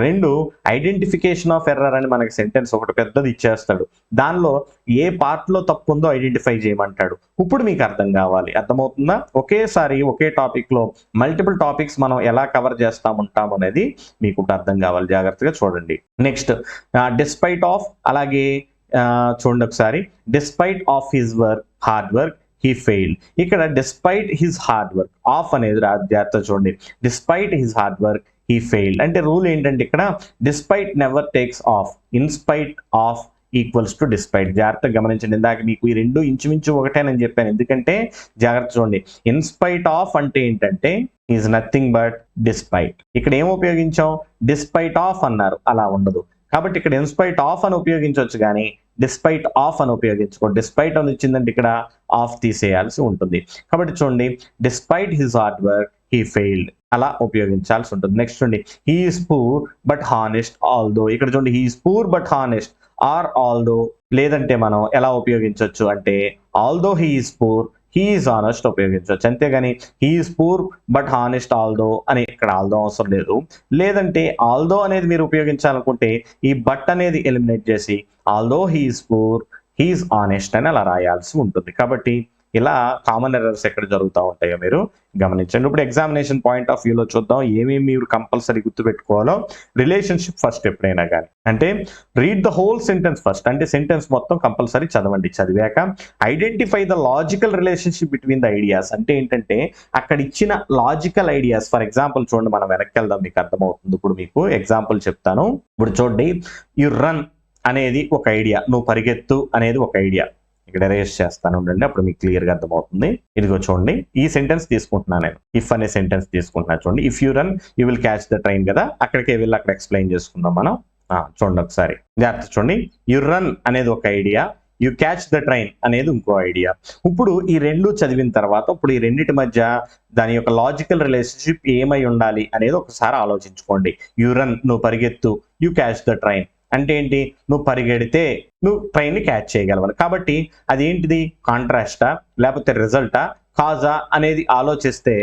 రెండు, ఐడెంటిఫికేషన్ ఆఫ్ ఎర్రర్ అని మనకి సెంటెన్స్ ఒకటి పెద్దది ఇచ్చేస్తాడు. దానిలో ఏ పార్ట్ లో తప్పు ఉందో ఐడెంటిఫై చేయమంటాడు. ఇప్పుడు మీకు అర్థం కావాలి, అర్థమవుతుందా? ఒకేసారి ఒకే టాపిక్ లో మల్టిపుల్ టాపిక్స్ మనం ఎలా కవర్ చేస్తా ఉంటాం అనేది మీకు ఇప్పుడు అర్థం కావాలి, జాగ్రత్తగా చూడండి. నెక్స్ట్ డిస్పైట్ ఆఫ్, అలాగే చూడండి ఒకసారి, despite of his hard work he failed. ఇక్కడ despite his hard work, of అనేది జాగ్రత్త చూడండి, despite his hard work he failed అంటే రూల్ ఏంటంటే ఇక్కడ despite never takes of, in spite of equals to despite. జాగ్రత్తగా గమనించండి, ఇందాక మీకు ఈ రెండు ఇంచుమించు ఒకటేనని చెప్పాను, ఎందుకంటే జాగ్రత్త చూడండి, ఇన్స్పైట్ ఆఫ్ అంటే ఏంటంటే ఈజ్ నథింగ్ బట్ డిస్పైట్. ఇక్కడ ఏం ఉపయోగించాం, డిస్పైట్ ఆఫ్ అన్నారు, అలా ఉండదు. కాబట్టి ఇక్కడ ఇన్స్పైట్ ఆఫ్ అని ఉపయోగించవచ్చు కానీ డిస్పైట్ ఆఫ్ అని ఉపయోగించుకోండి. డిస్పైట్ అని వచ్చిందంటే ఇక్కడ ఆఫ్ తీసేయాల్సి ఉంటుంది. కాబట్టి చూడండి, despite his hard work he failed అలా ఉపయోగించాల్సి ఉంటుంది. నెక్స్ట్ చూడండి, he is poor but honest although. ఇక్కడ చూడండి, he is poor but honest or although, లేదంటే మనం ఎలా ఉపయోగించవచ్చు అంటే although he is poor he is honest ఉపయోగించవచ్చు. అంతేగాని he is poor but honest although అని ఇక్కడ ఆల్దో అవసరం లేదు. లేదంటే ఆల్దో అనేది మీరు ఉపయోగించాలనుకుంటే ఈ బట్ అనేది ఎలిమినేట్ చేసి although he is poor he is honest అని అలా రాయాల్సి ఉంటుంది. కాబట్టి ఇలా కామన్ ఎర్రర్స్ ఎక్కడ జరుగుతూ ఉంటాయో మీరు గమనించండి. ఇప్పుడు ఎగ్జామినేషన్ పాయింట్ ఆఫ్ వ్యూలో చూద్దాం ఏమేమి మీరు కంపల్సరీ గుర్తుపెట్టుకోవాలో. రిలేషన్షిప్ ఫస్ట్ ఎప్పుడైనా కానీ అంటే read the whole sentence first, అంటే సెంటెన్స్ మొత్తం కంపల్సరీ చదవండి. చదివాక identify the logical relationship between the ideas, అంటే ఏంటంటే అక్కడ ఇచ్చిన లాజికల్ ఐడియాస్. ఫర్ ఎగ్జాంపుల్ చూడండి, మనం వెనక్కి వెళ్దాం, మీకు అర్థమవుతుంది. ఇప్పుడు మీకు ఎగ్జాంపుల్ చెప్తాను. ఇప్పుడు చూడండి, యు రన్ అనేది ఒక ఐడియా, నువ్వు పరిగెత్తు అనేది ఒక ఐడియా. ఇక్కడ ఎరేజ్ చేస్తాను ఉండండి, అప్పుడు మీకు క్లియర్గా అర్థమవుతుంది. ఇదిగో చూడండి, ఈ సెంటెన్స్ తీసుకుంటున్నాను నేను, ఇఫ్ అనే సెంటెన్స్ తీసుకుంటున్నాను. చూడండి, if you run you will catch the train కదా, అక్కడికే వెళ్ళి అక్కడ ఎక్స్ప్లెయిన్ చేసుకుందాం మనం. చూడండి ఒకసారి జాగ్రత్త చూడండి, యు రన్ అనేది ఒక idea, you catch the train అనేది ఇంకో ఐడియా. ఇప్పుడు ఈ రెండు చదివిన తర్వాత ఇప్పుడు ఈ రెండింటి మధ్య దాని యొక్క లాజికల్ రిలేషన్షిప్ ఏమై ఉండాలి అనేది ఒకసారి ఆలోచించుకోండి. యు రన్ నువ్వు పరిగెత్తు, యు క్యాచ్ ద ట్రైన్ అంటే ఏంటి, నువ్వు పరిగెడితే నువ్వు ట్రైన్ ని క్యాచ్ చేయగలవాలి. కాబట్టి అదేంటిది, కాంట్రాస్టా లేకపోతే రిజల్టా కాజా అనేది ఆలోచిస్తే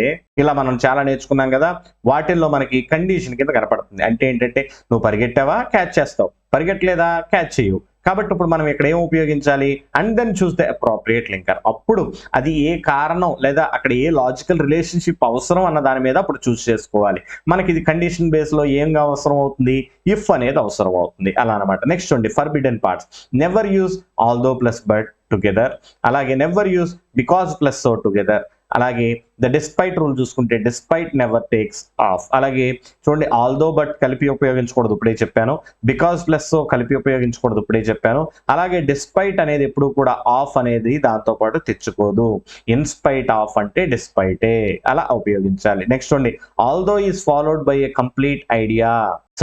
ఇలా మనం చాలా నేర్చుకున్నాం కదా, వాటిల్లో మనకి కండిషన్ కింద కనపడుతుంది. అంటే ఏంటంటే నువ్వు పరిగెట్టావా క్యాచ్ చేస్తావు, పరిగెట్టలేదా క్యాచ్ చేయవు. కాబట్టి ఇప్పుడు మనం ఇక్కడ ఏం ఉపయోగించాలి, and then choose the appropriate linker. అప్పుడు అది ఏ కారణం లేదా అక్కడ ఏ లాజికల్ రిలేషన్షిప్ అవసరం అన్న దాని మీద అప్పుడు చూస్ చేసుకోవాలి. మనకి ఇది కండిషన్ బేస్ లో ఏం అవసరం అవుతుంది, ఇఫ్ అనేది అవసరం అవుతుంది, అలా అనమాట. నెక్స్ట్ చూడండి, forbidden parts, never use although plus but together, అలాగే never use because plus so together, అలాగే ద డిస్పైట్ రూల్ చూసుకుంటే డిస్పైట్ నెవర్ టేక్స్ ఆఫ్. అలాగే చూడండి, ఆల్దో బట్ కలిపి ఉపయోగించకూడదు, ఇప్పుడే చెప్పాను. బికాజ్ ప్లస్ సో కలిపి ఉపయోగించకూడదు, ఇప్పుడే చెప్పాను. అలాగే డిస్పైట్ అనేది ఎప్పుడు కూడా ఆఫ్ అనేది దాంతో పాటు తెచ్చుకోదు. ఇన్స్పైట్ ఆఫ్ అంటే డిస్పైటే, అలా ఉపయోగించాలి. నెక్స్ట్ చూడండి, although is followed by a complete idea,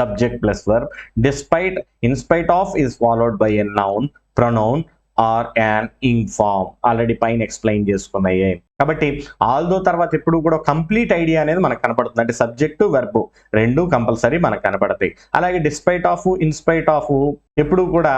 subject plus verb. Despite in spite of is followed by a noun, pronoun or an ing form. Already పైన ఎక్స్ప్లెయిన్ చేసుకున్నాయి. కాబట్టి ఆల్దో తర్వాత ఎప్పుడు కూడా కంప్లీట్ ఐడియా అనేది మనకు కనపడుతుంది, అంటే సబ్జెక్టు వెర్బ్ రెండు కంపల్సరీ మనకు కనపడతాయి. అలాగే డిస్పైట్ ఆఫ్ ఇన్స్పైట్ ఆఫ్ ఎప్పుడు కూడా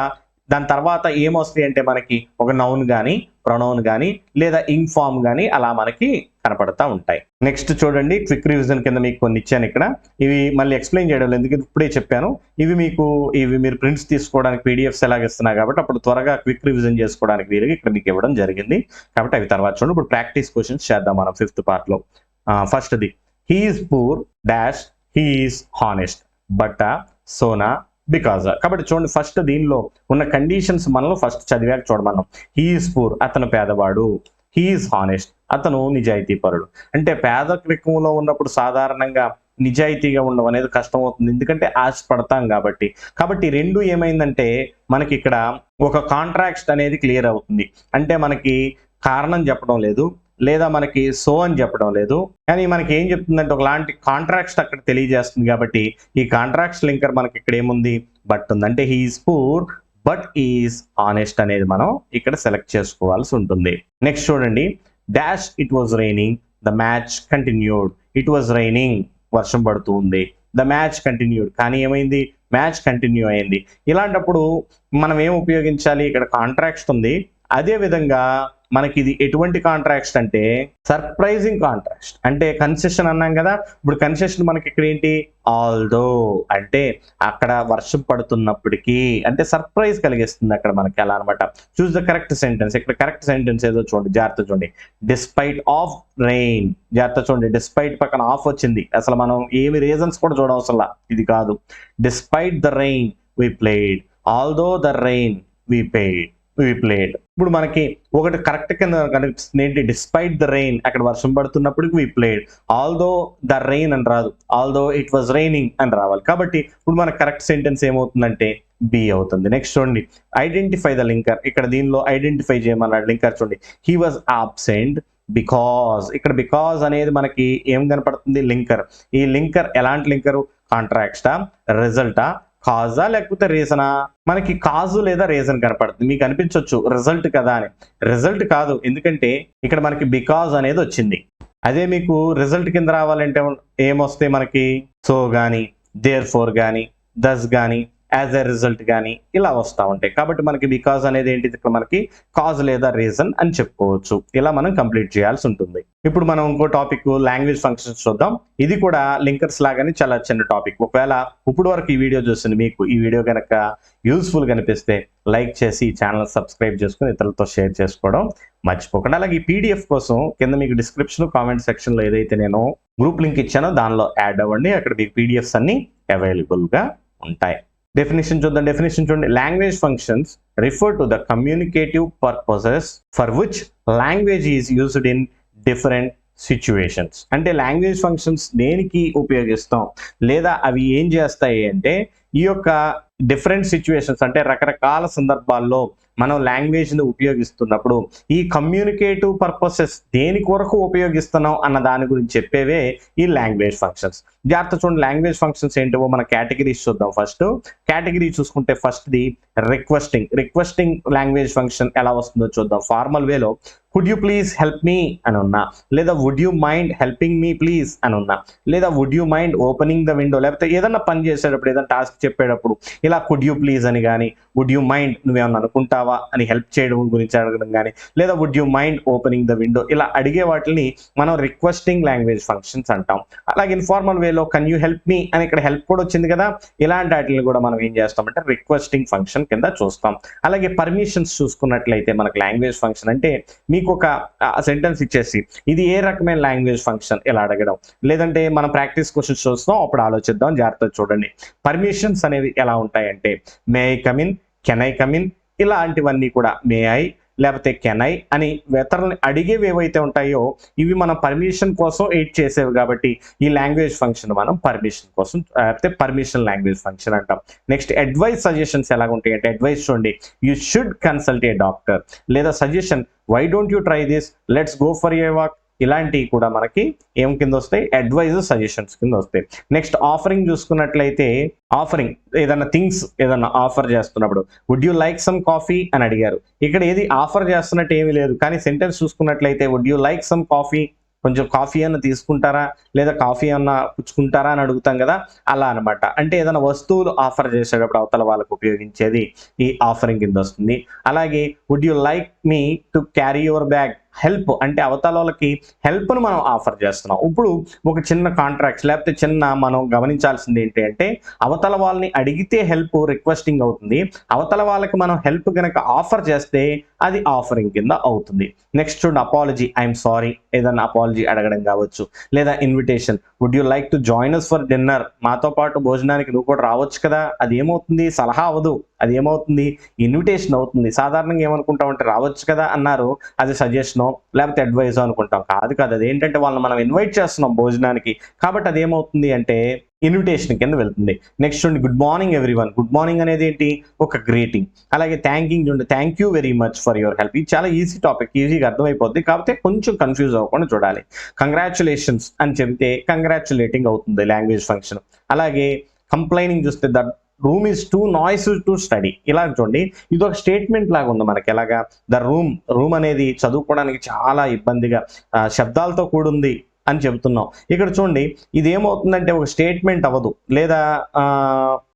దాని తర్వాత ఏమొస్తాయి అంటే మనకి ఒక నౌన్ కానీ ప్రొనౌన్ కానీ లేదా ఇంగ్ ఫార్మ్ కానీ అలా మనకి కనపడతా ఉంటాయి. నెక్స్ట్ చూడండి, క్విక్ రివిజన్ కింద మీకు కొన్ని ఇచ్చాను ఇక్కడ, ఇవి మళ్ళీ ఎక్స్ప్లెయిన్ చేయడం లేదు ఎందుకంటే ఇప్పుడే చెప్పాను. ఇవి మీరు ప్రింట్స్ తీసుకోవడానికి పీడిఎఫ్స్ ఎలాగిస్తున్నాయి కాబట్టి అప్పుడు త్వరగా క్విక్ రివిజన్ చేసుకోవడానికి వీలుగా ఇక్కడ మీకు ఇవ్వడం జరిగింది. కాబట్టి అవి తర్వాత చూడండి. ఇప్పుడు ప్రాక్టీస్ క్వశ్చన్స్ చేద్దాం మనం 5th part లో. ఫస్ట్ది, he is poor dash he is honest but Sona because. కాబట్టి చూడండి, ఫస్ట్ దీనిలో ఉన్న కండిషన్స్ మనం ఫస్ట్ చదివాక చూడమన్నాం. హీ ఈజ్ పూర్ అతను పేదవాడు, హీ ఈజ్ హానెస్ట్ అతను నిజాయితీపరుడు. అంటే పేదరికంలో ఉన్నప్పుడు సాధారణంగా నిజాయితీగా ఉండడం అనేది కష్టం అవుతుంది, ఎందుకంటే ఆశపడతాం కాబట్టి. కాబట్టి రెండు ఏమైందంటే మనకి ఇక్కడ ఒక కాంట్రాక్ట్ అనేది క్లియర్ అవుతుంది. అంటే మనకి కారణం చెప్పడం లేదు లేదా మనకి సో అని చెప్పడం లేదు, కానీ మనకి ఏం చెప్తుందంటే ఒకలాంటి కాంట్రాక్ట్స్ అక్కడ తెలియజేస్తుంది. కాబట్టి ఈ కాంట్రాక్ట్స్ లింకర్ మనకి ఇక్కడ ఏముంది, బట్ ఉంది. అంటే he is poor but is honest అనేది మనం ఇక్కడ సెలెక్ట్ చేసుకోవాల్సి ఉంటుంది. నెక్స్ట్ చూడండి, dash it was raining the match continued. It was raining వర్షం పడుతూ ఉంది, ద మ్యాచ్ కంటిన్యూడ్ కానీ ఏమైంది, మ్యాచ్ కంటిన్యూ అయింది. ఇలాంటప్పుడు మనం ఏం ఉపయోగించాలి, ఇక్కడ కాంట్రాక్ట్స్ ఉంది, అదే విధంగా మనకి ఇది ఎటువంటి కాంట్రాక్ట్ అంటే సర్ప్రైజింగ్ కాంట్రాక్ట్. అంటే కన్సెషన్ అన్నాం కదా, ఇప్పుడు కన్సెషన్ మనకి ఇక్కడ ఏంటి, ఆల్దో అంటే అక్కడ వర్షం పడుతున్నప్పటికీ అంటే సర్ప్రైజ్ కలిగిస్తుంది అక్కడ మనకి. అలా అనమాట. Choose the correct sentence. ఇక్కడ కరెక్ట్ సెంటెన్స్ ఏదో చూడండి, జాగ్రత్త చూడండి. డిస్పైట్ ఆఫ్ రెయిన్, జాగ్రత్త చూడండి. డిస్పైట్ పక్కన ఆఫ్ వచ్చింది, అసలు మనం ఏమి రీజన్స్ కూడా చూడవసరం, ఇది కాదు. Despite the rain we played, although the rain we played. ఇప్పుడు మనకి ఒకటి కరెక్ట్ కింద కనిపిస్తుంది ఏంటి, డిస్పైట్ ద రెయిన్, అక్కడ వర్షం పడుతున్నప్పుడు వి ప్లేడ్. ఆల్దో ద రెయిన్ అని రాదు, ఆల్దో ఇట్ వాజ్ రైనింగ్ అని రావాలి. కాబట్టి ఇప్పుడు మన కరెక్ట్ సెంటెన్స్ ఏమవుతుందంటే బి అవుతుంది. నెక్స్ట్ చూడండి, ఐడెంటిఫై ద లింకర్. ఇక్కడ దీనిలో ఐడెంటిఫై చేయమన్నాడు లింకర్. చూడండి, హీ వాజ్ ఆబ్సెంట్ బికాజ్. ఇక్కడ బికాజ్ అనేది మనకి ఏం కనపడుతుంది, లింకర్. ఈ లింకర్ ఎలాంటి లింకరు, కాంట్రాక్టా, రిజల్టా, కాజా లేకపోతే రీజనా? మనకి కాజు లేదా రీజన్ కనపడుతుంది. మీకు అనిపించవచ్చు రిజల్ట్ కదా అని. రిజల్ట్ కాదు, ఎందుకంటే ఇక్కడ మనకి బికాజ్ అనేది వచ్చింది. అదే మీకు రిజల్ట్ కింద రావాలంటే ఏమొస్తాయి మనకి, సో గాని, దేర్ ఫోర్ గాని, దస్ గాని, యాజ్ ఎ రిజల్ట్ కానీ ఇలా వస్తూ ఉంటాయి. కాబట్టి మనకి బికాజ్ అనేది ఏంటి, ఇక్కడ మనకి కాజ్ లేదా రీజన్ అని చెప్పుకోవచ్చు. ఇలా మనం కంప్లీట్ చేయాల్సి ఉంటుంది. ఇప్పుడు మనం ఇంకో టాపిక్ లాంగ్వేజ్ ఫంక్షన్స్ చూద్దాం. ఇది కూడా లింకర్స్ లాగానే చాలా చిన్న టాపిక్. ఒకవేళ ఇప్పుడు వరకు ఈ వీడియో చూస్తుంది మీకు ఈ వీడియో కనుక యూస్ఫుల్ కనిపిస్తే లైక్ చేసి ఈ ఛానల్ సబ్స్క్రైబ్ చేసుకుని ఇతరులతో షేర్ చేసుకోవడం మర్చిపోకండి. అలాగే ఈ పీడిఎఫ్ కోసం కింద మీకు డిస్క్రిప్షన్ కామెంట్ సెక్షన్లో ఏదైతే నేను గ్రూప్ లింక్ ఇచ్చానో దానిలో యాడ్ అవ్వండి. అక్కడ మీకు పీడిఎఫ్స్ అన్ని అవైలబుల్గా ఉంటాయి. డెఫినేషన్ చూద్దాం. డెఫినేషన్ చూడండి, language functions refer to the communicative purposes for which language is used in different situations. అంటే లాంగ్వేజ్ ఫంక్షన్స్ దేనికి ఉపయోగిస్తాం లేదా అవి ఏం చేస్తాయి అంటే ఈ యొక్క డిఫరెంట్ సిచ్యువేషన్స్ అంటే రకరకాల సందర్భాల్లో మనం లాంగ్వేజ్ని ఉపయోగిస్తున్నప్పుడు ఈ కమ్యూనికేటివ్ పర్పసెస్ దేని కొరకు ఉపయోగిస్తున్నాం అన్న దాని గురించి చెప్పేవే ఈ లాంగ్వేజ్ ఫంక్షన్స్. జాగ్రత్త చూడండి, లాంగ్వేజ్ ఫంక్షన్స్ ఏంటో మన కేటగిరీస్ చూద్దాం. ఫస్ట్ కేటగిరీ చూసుకుంటే ఫస్ట్ది రిక్వెస్టింగ్ లాంగ్వేజ్ ఫంక్షన్ ఎలా వస్తుందో చూద్దాం. ఫార్మల్ వేలో could you please help me అని ఉన్నా, లేదా would you mind helping me please అని ఉన్నా, లేదా would you mind opening the window, లేకపోతే ఏదన్నా పని చేసేటప్పుడు ఏదైనా టాస్క్ చెప్పేటప్పుడు ఇలా కుడ్ యూ ప్లీజ్ అని కానీ, వుడ్ యూ మైండ్ నువ్వేమన్నా అనుకుంటావా అని హెల్ప్ చేయడం గురించి అడగడం కానీ, లేదా would you mind opening the window ఇలా అడిగే వాటిని మనం రిక్వెస్టింగ్ లాంగ్వేజ్ ఫంక్షన్స్ అంటాం. అలాగే ఇన్ఫార్మల్ వేలో కెన్ యూ హెల్ప్ మీ అని ఇక్కడ హెల్ప్ కూడా వచ్చింది కదా, ఇలాంటి వాటిని కూడా మనం ఏం చేస్తామంటే రిక్వెస్టింగ్ ఫంక్షన్ కింద చూస్తాం. అలాగే పర్మిషన్స్ చూసుకున్నట్లయితే మనకు లాంగ్వేజ్ ఫంక్షన్ అంటే మీకు ఒక సెంటెన్స్ ఇచ్చేసి ఇది ఏ రకమైన లాంగ్వేజ్ ఫంక్షన్ ఇలా అడగడం, లేదంటే మనం ప్రాక్టీస్ క్వశ్చన్స్ చూస్తాం అప్పుడు ఆలోచిద్దాం. జాగ్రత్తగా చూడండి, పర్మిషన్స్ అనేవి ఎలా ఉంటాయంటే may I come in, can I come in ఇలాంటివన్నీ కూడా మే ఐ లేకపోతే కెన్ ఐ అని ఇతరులని అడిగేవి ఏవైతే ఉంటాయో ఇవి మనం పర్మిషన్ కోసం ఎయిట్ చేసేవి. కాబట్టి ఈ లాంగ్వేజ్ ఫంక్షన్ మనం పర్మిషన్ కోసం లేకపోతే పర్మిషన్ లాంగ్వేజ్ ఫంక్షన్ అంటాం. నెక్స్ట్ అడ్వైస్ సజెషన్స్ ఎలా ఉంటాయి అంటే అడ్వైస్ చూడండి, you should consult a doctor, లేదా suggestion why don't you try this, let's go for a walk ఇలాంటివి కూడా మనకి ఏం కింద వస్తాయి, అడ్వైజ్ సజెషన్స్ కింద వస్తాయి. నెక్స్ట్ ఆఫరింగ్ చూసుకున్నట్లయితే ఆఫరింగ్ ఏదైనా థింగ్స్ ఏదన్నా ఆఫర్ చేస్తున్నప్పుడు would you like some coffee అని అడిగారు. ఇక్కడ ఏది ఆఫర్ చేస్తున్నట్టు ఏమీ లేదు, కానీ సెంటెన్స్ చూసుకున్నట్లయితే would you like some coffee, కొంచెం కాఫీ అన్న తీసుకుంటారా లేదా కాఫీ అన్న పుచ్చుకుంటారా అని అడుగుతాం కదా, అలా అనమాట. అంటే ఏదైనా వస్తువులు ఆఫర్ చేసేటప్పుడు అవతల వాళ్ళకు ఉపయోగించేది ఈ ఆఫరింగ్ కింద వస్తుంది. అలాగే would you like me to carry your bag, help అంటే అవతల వాళ్ళకి హెల్ప్ను మనం ఆఫర్ చేస్తున్నాం. ఇప్పుడు ఒక చిన్న కాంట్రాక్ట్స్ లేకపోతే చిన్న మనం గమనించాల్సింది ఏంటి అంటే అవతల వాళ్ళని అడిగితే హెల్ప్ రిక్వెస్టింగ్ అవుతుంది, అవతల వాళ్ళకి మనం హెల్ప్ కనుక ఆఫర్ చేస్తే అది ఆఫరింగ్ కింద అవుతుంది. నెక్స్ట్ చూడండి, అపాలజీ, ఐఎమ్ సారీ ఏదన్నా అపాలజీ అడగడం కావచ్చు, లేదా invitation would you like to join us for dinner, మాతో పాటు భోజనానికి నువ్వు కూడా రావచ్చు కదా, అది ఏమవుతుంది సలహా అవ్వదు, అది ఏమవుతుంది ఇన్విటేషన్ అవుతుంది. సాధారణంగా ఏమనుకుంటామంటే రావచ్చు కదా అన్నారు, అది సజెషనో లేకపోతే అడ్వైజో అనుకుంటాం. కాదు అది ఏంటంటే వాళ్ళని మనం ఇన్వైట్ చేస్తున్నాం భోజనానికి, కాబట్టి అది ఏమవుతుంది అంటే ఇన్విటేషన్ కింద వెళ్తుంది. నెక్స్ట్ చూడండి, good morning everyone, good morning అనేది ఏంటి ఒక గ్రీటింగ్. అలాగే థ్యాంకింగ్ చూడండి, thank you very much for your help, ఇది చాలా ఈజీ టాపిక్, ఈజీగా అర్థమైపోద్ది, కాకపోతే కొంచెం కన్ఫ్యూజ్ అవ్వకుండా చూడాలి. కంగ్రాచులేషన్స్ అని చెబితే కంగ్రాచులేటింగ్ అవుతుంది లాంగ్వేజ్ ఫంక్షన్. అలాగే కంప్లైనింగ్ చూస్తే the room is two noise to study, ఇలా చూడండి ఇది ఒక స్టేట్మెంట్ లాగా ఉంది మనకి. ఎలాగా ద రూమ్ అనేది చదువుకోవడానికి చాలా ఇబ్బందిగా శబ్దాలతో కూడింది అని చెబుతున్నాం. ఇక్కడ చూడండి ఇది ఏమవుతుందంటే ఒక స్టేట్మెంట్ అవ్వదు, లేదా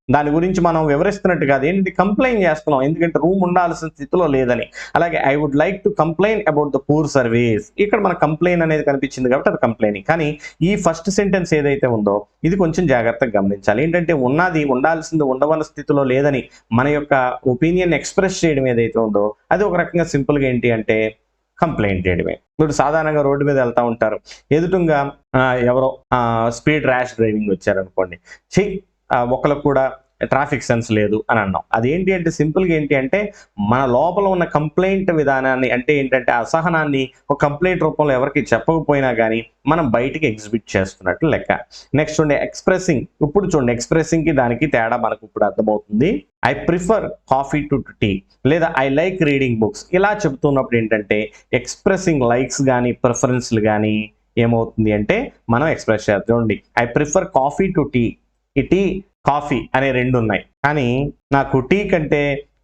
దాని గురించి మనం వివరిస్తున్నట్టు కాదు, ఏంటి కంప్లైంట్ చేస్తున్నాం, ఎందుకంటే రూమ్ ఉండాల్సిన స్థితిలో లేదని. అలాగే I would like to complain about the poor service, ఇక్కడ మన కంప్లైంట్ అనేది కనిపించింది కాబట్టి అది కంప్లైనింగ్. కానీ ఈ ఫస్ట్ సెంటెన్స్ ఏదైతే ఉందో ఇది కొంచెం జాగ్రత్తగా గమనించాలి. ఏంటంటే ఉన్నది ఉండాల్సింది ఉండవన్న స్థితిలో లేదని మన యొక్క ఒపీనియన్ ఎక్స్ప్రెస్ చేయడం ఏదైతే ఉందో అది ఒక రకంగా సింపుల్గా ఏంటి అంటే కంప్లైంట్ చేయడమే. ఇప్పుడు సాధారణంగా రోడ్డు మీద వెళ్తూ ఉంటారు, ఎదుటుంగా ఎవరో స్పీడ్ ర్యాష్ డ్రైవింగ్ వచ్చారనుకోండి, ఒకళ్ళకు కూడా ట్రాఫిక్ సెన్స్ లేదు అని అన్నాం. అదేంటి అంటే సింపుల్గా ఏంటి అంటే మన లోపల ఉన్న కంప్లైంట్ విధానాన్ని, అంటే ఏంటంటే అసహనాన్ని ఒక కంప్లైంట్ రూపంలో ఎవరికి చెప్పకపోయినా కానీ మనం బయటికి ఎగ్జిబిట్ చేస్తున్నట్టు లెక్క. నెక్స్ట్ చూడండి ఎక్స్ప్రెసింగ్. ఇప్పుడు చూడండి ఎక్స్ప్రెసింగ్కి దానికి తేడా మనకు ఇప్పుడు అర్థమవుతుంది. I prefer coffee to tea లేదా ఐ లైక్ రీడింగ్ బుక్స్, ఇలా చెబుతున్నప్పుడు ఏంటంటే ఎక్స్ప్రెసింగ్ లైక్స్ కానీ ప్రిఫరెన్స్లు కానీ ఏమవుతుంది అంటే మనం ఎక్స్ప్రెస్ చేస్తాం. చూడండి I prefer coffee to tea, ఈ టీ కాఫీ అనే రెండు ఉన్నాయి, కానీ నాకు టీ కంటే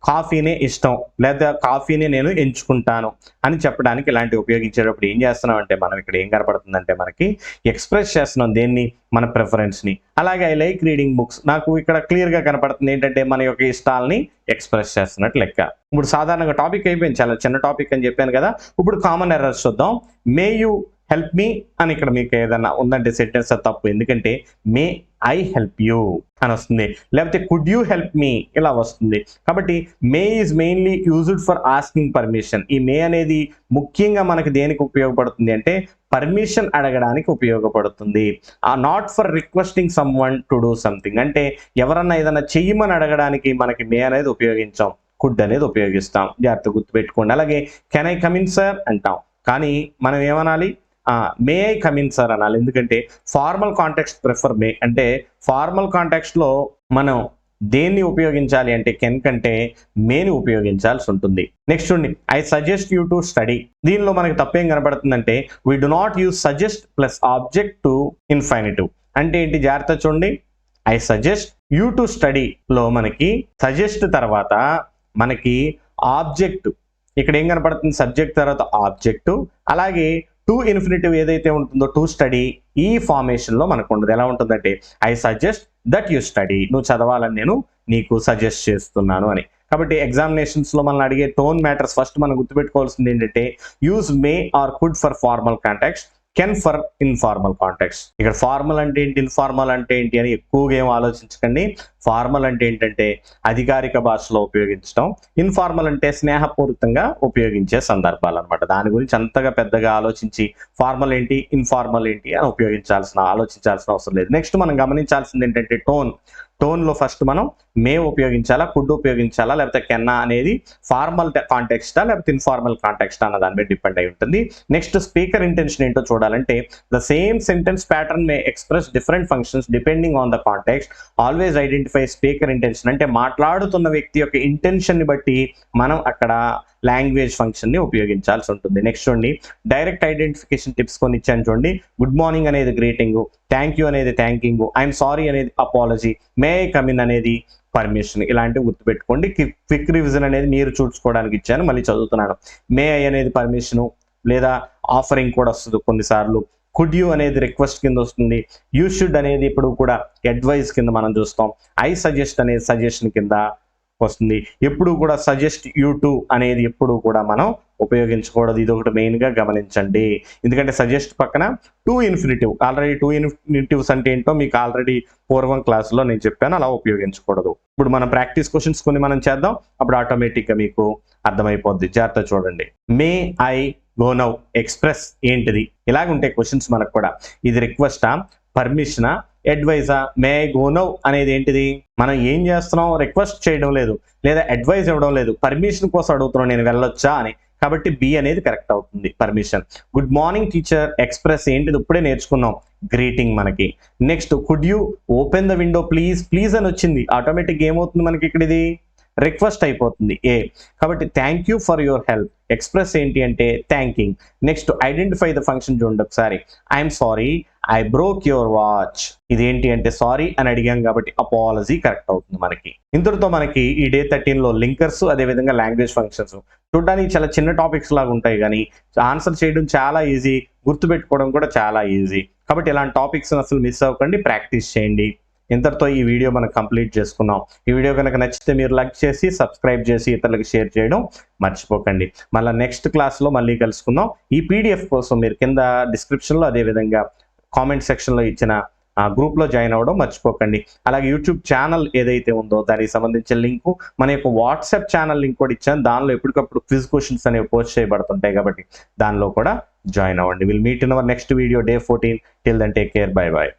కాఫీనే ఇష్టం లేదా కాఫీనే నేను ఎంచుకుంటాను అని చెప్పడానికి ఇలాంటివి ఉపయోగించేటప్పుడు ఏం చేస్తున్నాం అంటే మనం ఇక్కడ ఏం కనపడుతుందంటే మనకి ఎక్స్ప్రెస్ చేస్తున్నాం దేన్ని, మన ప్రిఫరెన్స్ని. అలాగే ఐ లైక్ రీడింగ్ బుక్స్, నాకు ఇక్కడ క్లియర్గా కనపడుతుంది ఏంటంటే మన యొక్క ఇష్టాలని ఎక్స్ప్రెస్ చేస్తున్నట్టు లెక్క. ఇప్పుడు సాధారణంగా టాపిక్ అయిపోయింది, చాలా చిన్న టాపిక్ అని చెప్పాను కదా. ఇప్పుడు కామన్ ఎర్రర్స్ చూద్దాం. మే యూ హెల్ప్ మీ అని ఇక్కడ మీకు ఏదన్నా ఉందంటే సెంటెన్స్ తప్పు, ఎందుకంటే మే ఐ హెల్ప్ యూ అని వస్తుంది, లేకపోతే కుడ్ యూ హెల్ప్ మీ ఇలా వస్తుంది. కాబట్టి may is mainly used for asking permission. ఈ మే అనేది ముఖ్యంగా మనకి దేనికి ఉపయోగపడుతుంది అంటే పర్మిషన్ అడగడానికి ఉపయోగపడుతుంది. Not for requesting some one to do something, అంటే ఎవరన్నా ఏదైనా చెయ్యమని అడగడానికి మనకి మే అనేది ఉపయోగించాం, కుడ్ అనేది ఉపయోగిస్తాం, జాగ్రత్త గుర్తుపెట్టుకోండి. అలాగే can I come in sir అంటాం, కానీ మనం ఏమనాలి, may I come in sir అనాలి. ఎందుకంటే ఫార్మల్ కాంటెక్స్ట్ ప్రిఫర్ మే, అంటే ఫార్మల్ కాంటెక్స్ట్లో మనం దేన్ని ఉపయోగించాలి అంటే కెన్ కంటే మేని ఉపయోగించాల్సి ఉంటుంది. నెక్స్ట్ చూడండి I suggest you to study. దీనిలో మనకి తప్పేం కనపడుతుందంటే we do not use suggest plus object to infinitive. అంటే ఏంటి, జాగ్రత్త చూడండి, ఐ సజెస్ట్ యూ టు స్టడీలో మనకి సజెస్ట్ తర్వాత మనకి ఆబ్జెక్ట్, ఇక్కడ ఏం కనపడుతుంది, సబ్జెక్ట్ తర్వాత ఆబ్జెక్టు, అలాగే టు ఇన్ఫినిటివ్ ఏదైతే ఉంటుందో టు స్టడీ ఈ ఫార్మేషన్లో మనకు ఉండదు. ఎలా ఉంటుందంటే I suggest that you study, నువ్వు చదవాలని నేను నీకు సజెస్ట్ చేస్తున్నాను అని. కాబట్టి ఎగ్జామినేషన్స్లో మనల్ని అడిగే టోన్ మ్యాటర్స్. ఫస్ట్ మనం గుర్తుపెట్టుకోవాల్సింది ఏంటంటే use May are could for formal contacts, can for informal contacts. ఇక్కడ ఫార్మల్ అంటే ఏంటి, ఇన్ఫార్మల్ అంటే ఏంటి అని ఎక్కువగా ఏం ఆలోచించకండి. ఫార్మల్ అంటే ఏంటంటే అధికారిక భాషలో ఉపయోగించడం, ఇన్ఫార్మల్ అంటే స్నేహపూరితంగా ఉపయోగించే సందర్భాలు అనమాట. దాని గురించి అంతగా పెద్దగా ఆలోచించి ఫార్మల్ ఏంటి ఇన్ఫార్మల్ ఏంటి అని ఆలోచించాల్సిన అవసరం లేదు. నెక్స్ట్ మనం గమనించాల్సింది ఏంటంటే టోన్లో ఫస్ట్ మనం మే ఉపయోగించాలా, కుడ్ ఉపయోగించాలా, లేకపోతే కెన్నా అనేది ఫార్మల్ కాంటెక్స్టా లేకపోతే ఇన్ఫార్మల్ కాంటెక్స్టా అన్న దాని మీద డిపెండ్ అయి ఉంటుంది. నెక్స్ట్ స్పీకర్ ఇంటెన్షన్ ఏంటో చూడాలంటే the same sentence pattern May express different functions depending on the context. Always identify speaker intention, అంటే మాట్లాడుతున్న వ్యక్తి యొక్క ఇంటెన్షన్ ని బట్టి మనం అక్కడ లాంగ్వేజ్ ఫంక్షన్ ని ఉపయోగించాల్సి ఉంటుంది. నెక్స్ట్ చూడండి డైరెక్ట్ ఐడెంటిఫికేషన్ టిప్స్ కొన్ని ఇచ్చాను చూడండి. గుడ్ మార్నింగ్ అనేది గ్రీటింగ్, థ్యాంక్ యూ అనేది థ్యాంకింగ్, ఐఎమ్ సారీ అనేది apology, may I come in అనేది పర్మిషన్. ఇలాంటివి గుర్తుపెట్టుకోండి. క్విక్ రివిజన్ అనేది మీరు చూసుకోవడానికి ఇచ్చాను, మళ్ళీ చదువుతున్నాను. మే ఐ అనేది పర్మిషను లేదా ఆఫరింగ్ కూడా వస్తుంది కొన్నిసార్లు. కుడ్ యూ అనేది రిక్వెస్ట్ కింద వస్తుంది. యూ షుడ్ అనేది ఇప్పుడు కూడా అడ్వైస్ కింద మనం చూస్తాం. ఐ సజెస్ట్ అనేది సజెషన్ కింద వస్తుంది. ఎప్పుడు కూడా సజెస్ట్ యూ టు అనేది ఎప్పుడు కూడా మనం ఉపయోగించకూడదు. ఇది ఒకటి మెయిన్గా గమనించండి. ఎందుకంటే సజెస్ట్ పక్కన టు ఇన్ఫినిటివ్, ఆల్రెడీ టు ఇన్ఫినిటివ్స్ అంటే ఏంటో మీకు ఆల్రెడీ పూర్వం క్లాసులో నేను చెప్పాను, అలా ఉపయోగించకూడదు. ఇప్పుడు మనం ప్రాక్టీస్ క్వశ్చన్స్ కొన్ని మనం చేద్దాం, అప్పుడు ఆటోమేటిక్గా మీకు అర్థమైపోద్ది. జాగ్రత్త చూడండి. May I go now express ఏంటిది, ఇలాగుంటాయి క్వశ్చన్స్ మనకు కూడా. ఇది రిక్వెస్టా, పర్మిషనా, అడ్వైజా? మే ఐ గో నౌ అనేది ఏంటిది, మనం ఏం చేస్తున్నాం, రిక్వెస్ట్ చేయడం లేదు లేదా అడ్వైజ్ ఇవ్వడం లేదు, పర్మిషన్ కోసం అడుగుతున్నాం నేను వెళ్ళొచ్చా అని. కాబట్టి బి అనేది కరెక్ట్ అవుతుంది, permission. Good morning teacher express ఏంటిది, ఇప్పుడే నేర్చుకున్నాం, గ్రీటింగ్ మనకి. Next could you open the window please, please అని వచ్చింది, ఆటోమేటిక్ ఏమవుతుంది మనకి ఇక్కడ ఇది రిక్వెస్ట్ అయిపోతుంది ఏ. కాబట్టి thank you for your help, express ఏంటి అంటే thanking. Next identify the function చూడండి ఒకసారి. I'm sorry I broke your watch, ఇదేంటి అంటే సారీ అని అడిగాం కాబట్టి అపాలజీ కరెక్ట్ అవుతుంది మనకి. ఇంతటితో మనకి ఈ డే 13లో లింకర్స్ అదేవిధంగా లాంగ్వేజ్ ఫంక్షన్స్ చూడడానికి చాలా చిన్న టాపిక్స్ లాగా ఉంటాయి, కానీ ఆన్సర్ చేయడం చాలా ఈజీ, గుర్తుపెట్టుకోవడం కూడా చాలా ఈజీ. కాబట్టి ఇలాంటి టాపిక్స్ అసలు మిస్ అవ్వకండి, ప్రాక్టీస్ చేయండి. ఇంతటితో ఈ వీడియో మనం కంప్లీట్ చేసుకున్నాం. ఈ వీడియో కనుక నచ్చితే మీరు లైక్ చేసి సబ్స్క్రైబ్ చేసి ఇతరులకు షేర్ చేయడం మర్చిపోకండి. మళ్ళీ నెక్స్ట్ క్లాస్లో మళ్ళీ కలుసుకుందాం. ఈ పీడిఎఫ్ కోసం మీరు కింద డిస్క్రిప్షన్లో అదేవిధంగా కామెంట్ సెక్షన్లో ఇచ్చిన గ్రూప్లో జాయిన్ అవ్వడం మర్చిపోకండి. అలాగే యూట్యూబ్ ఛానల్ ఏదైతే ఉందో దానికి సంబంధించిన లింకు, మన యొక్క వాట్సాప్ ఛానల్ లింక్ కూడా ఇచ్చాను. దానిలో ఎప్పటికప్పుడు క్విజ్ క్వశ్చన్స్ అనేవి పోస్ట్ చేయబడుతుంటాయి కాబట్టి దానిలో కూడా జాయిన్ అవ్వండి. Will meet in our next video day 14. Till then take care. Bye by.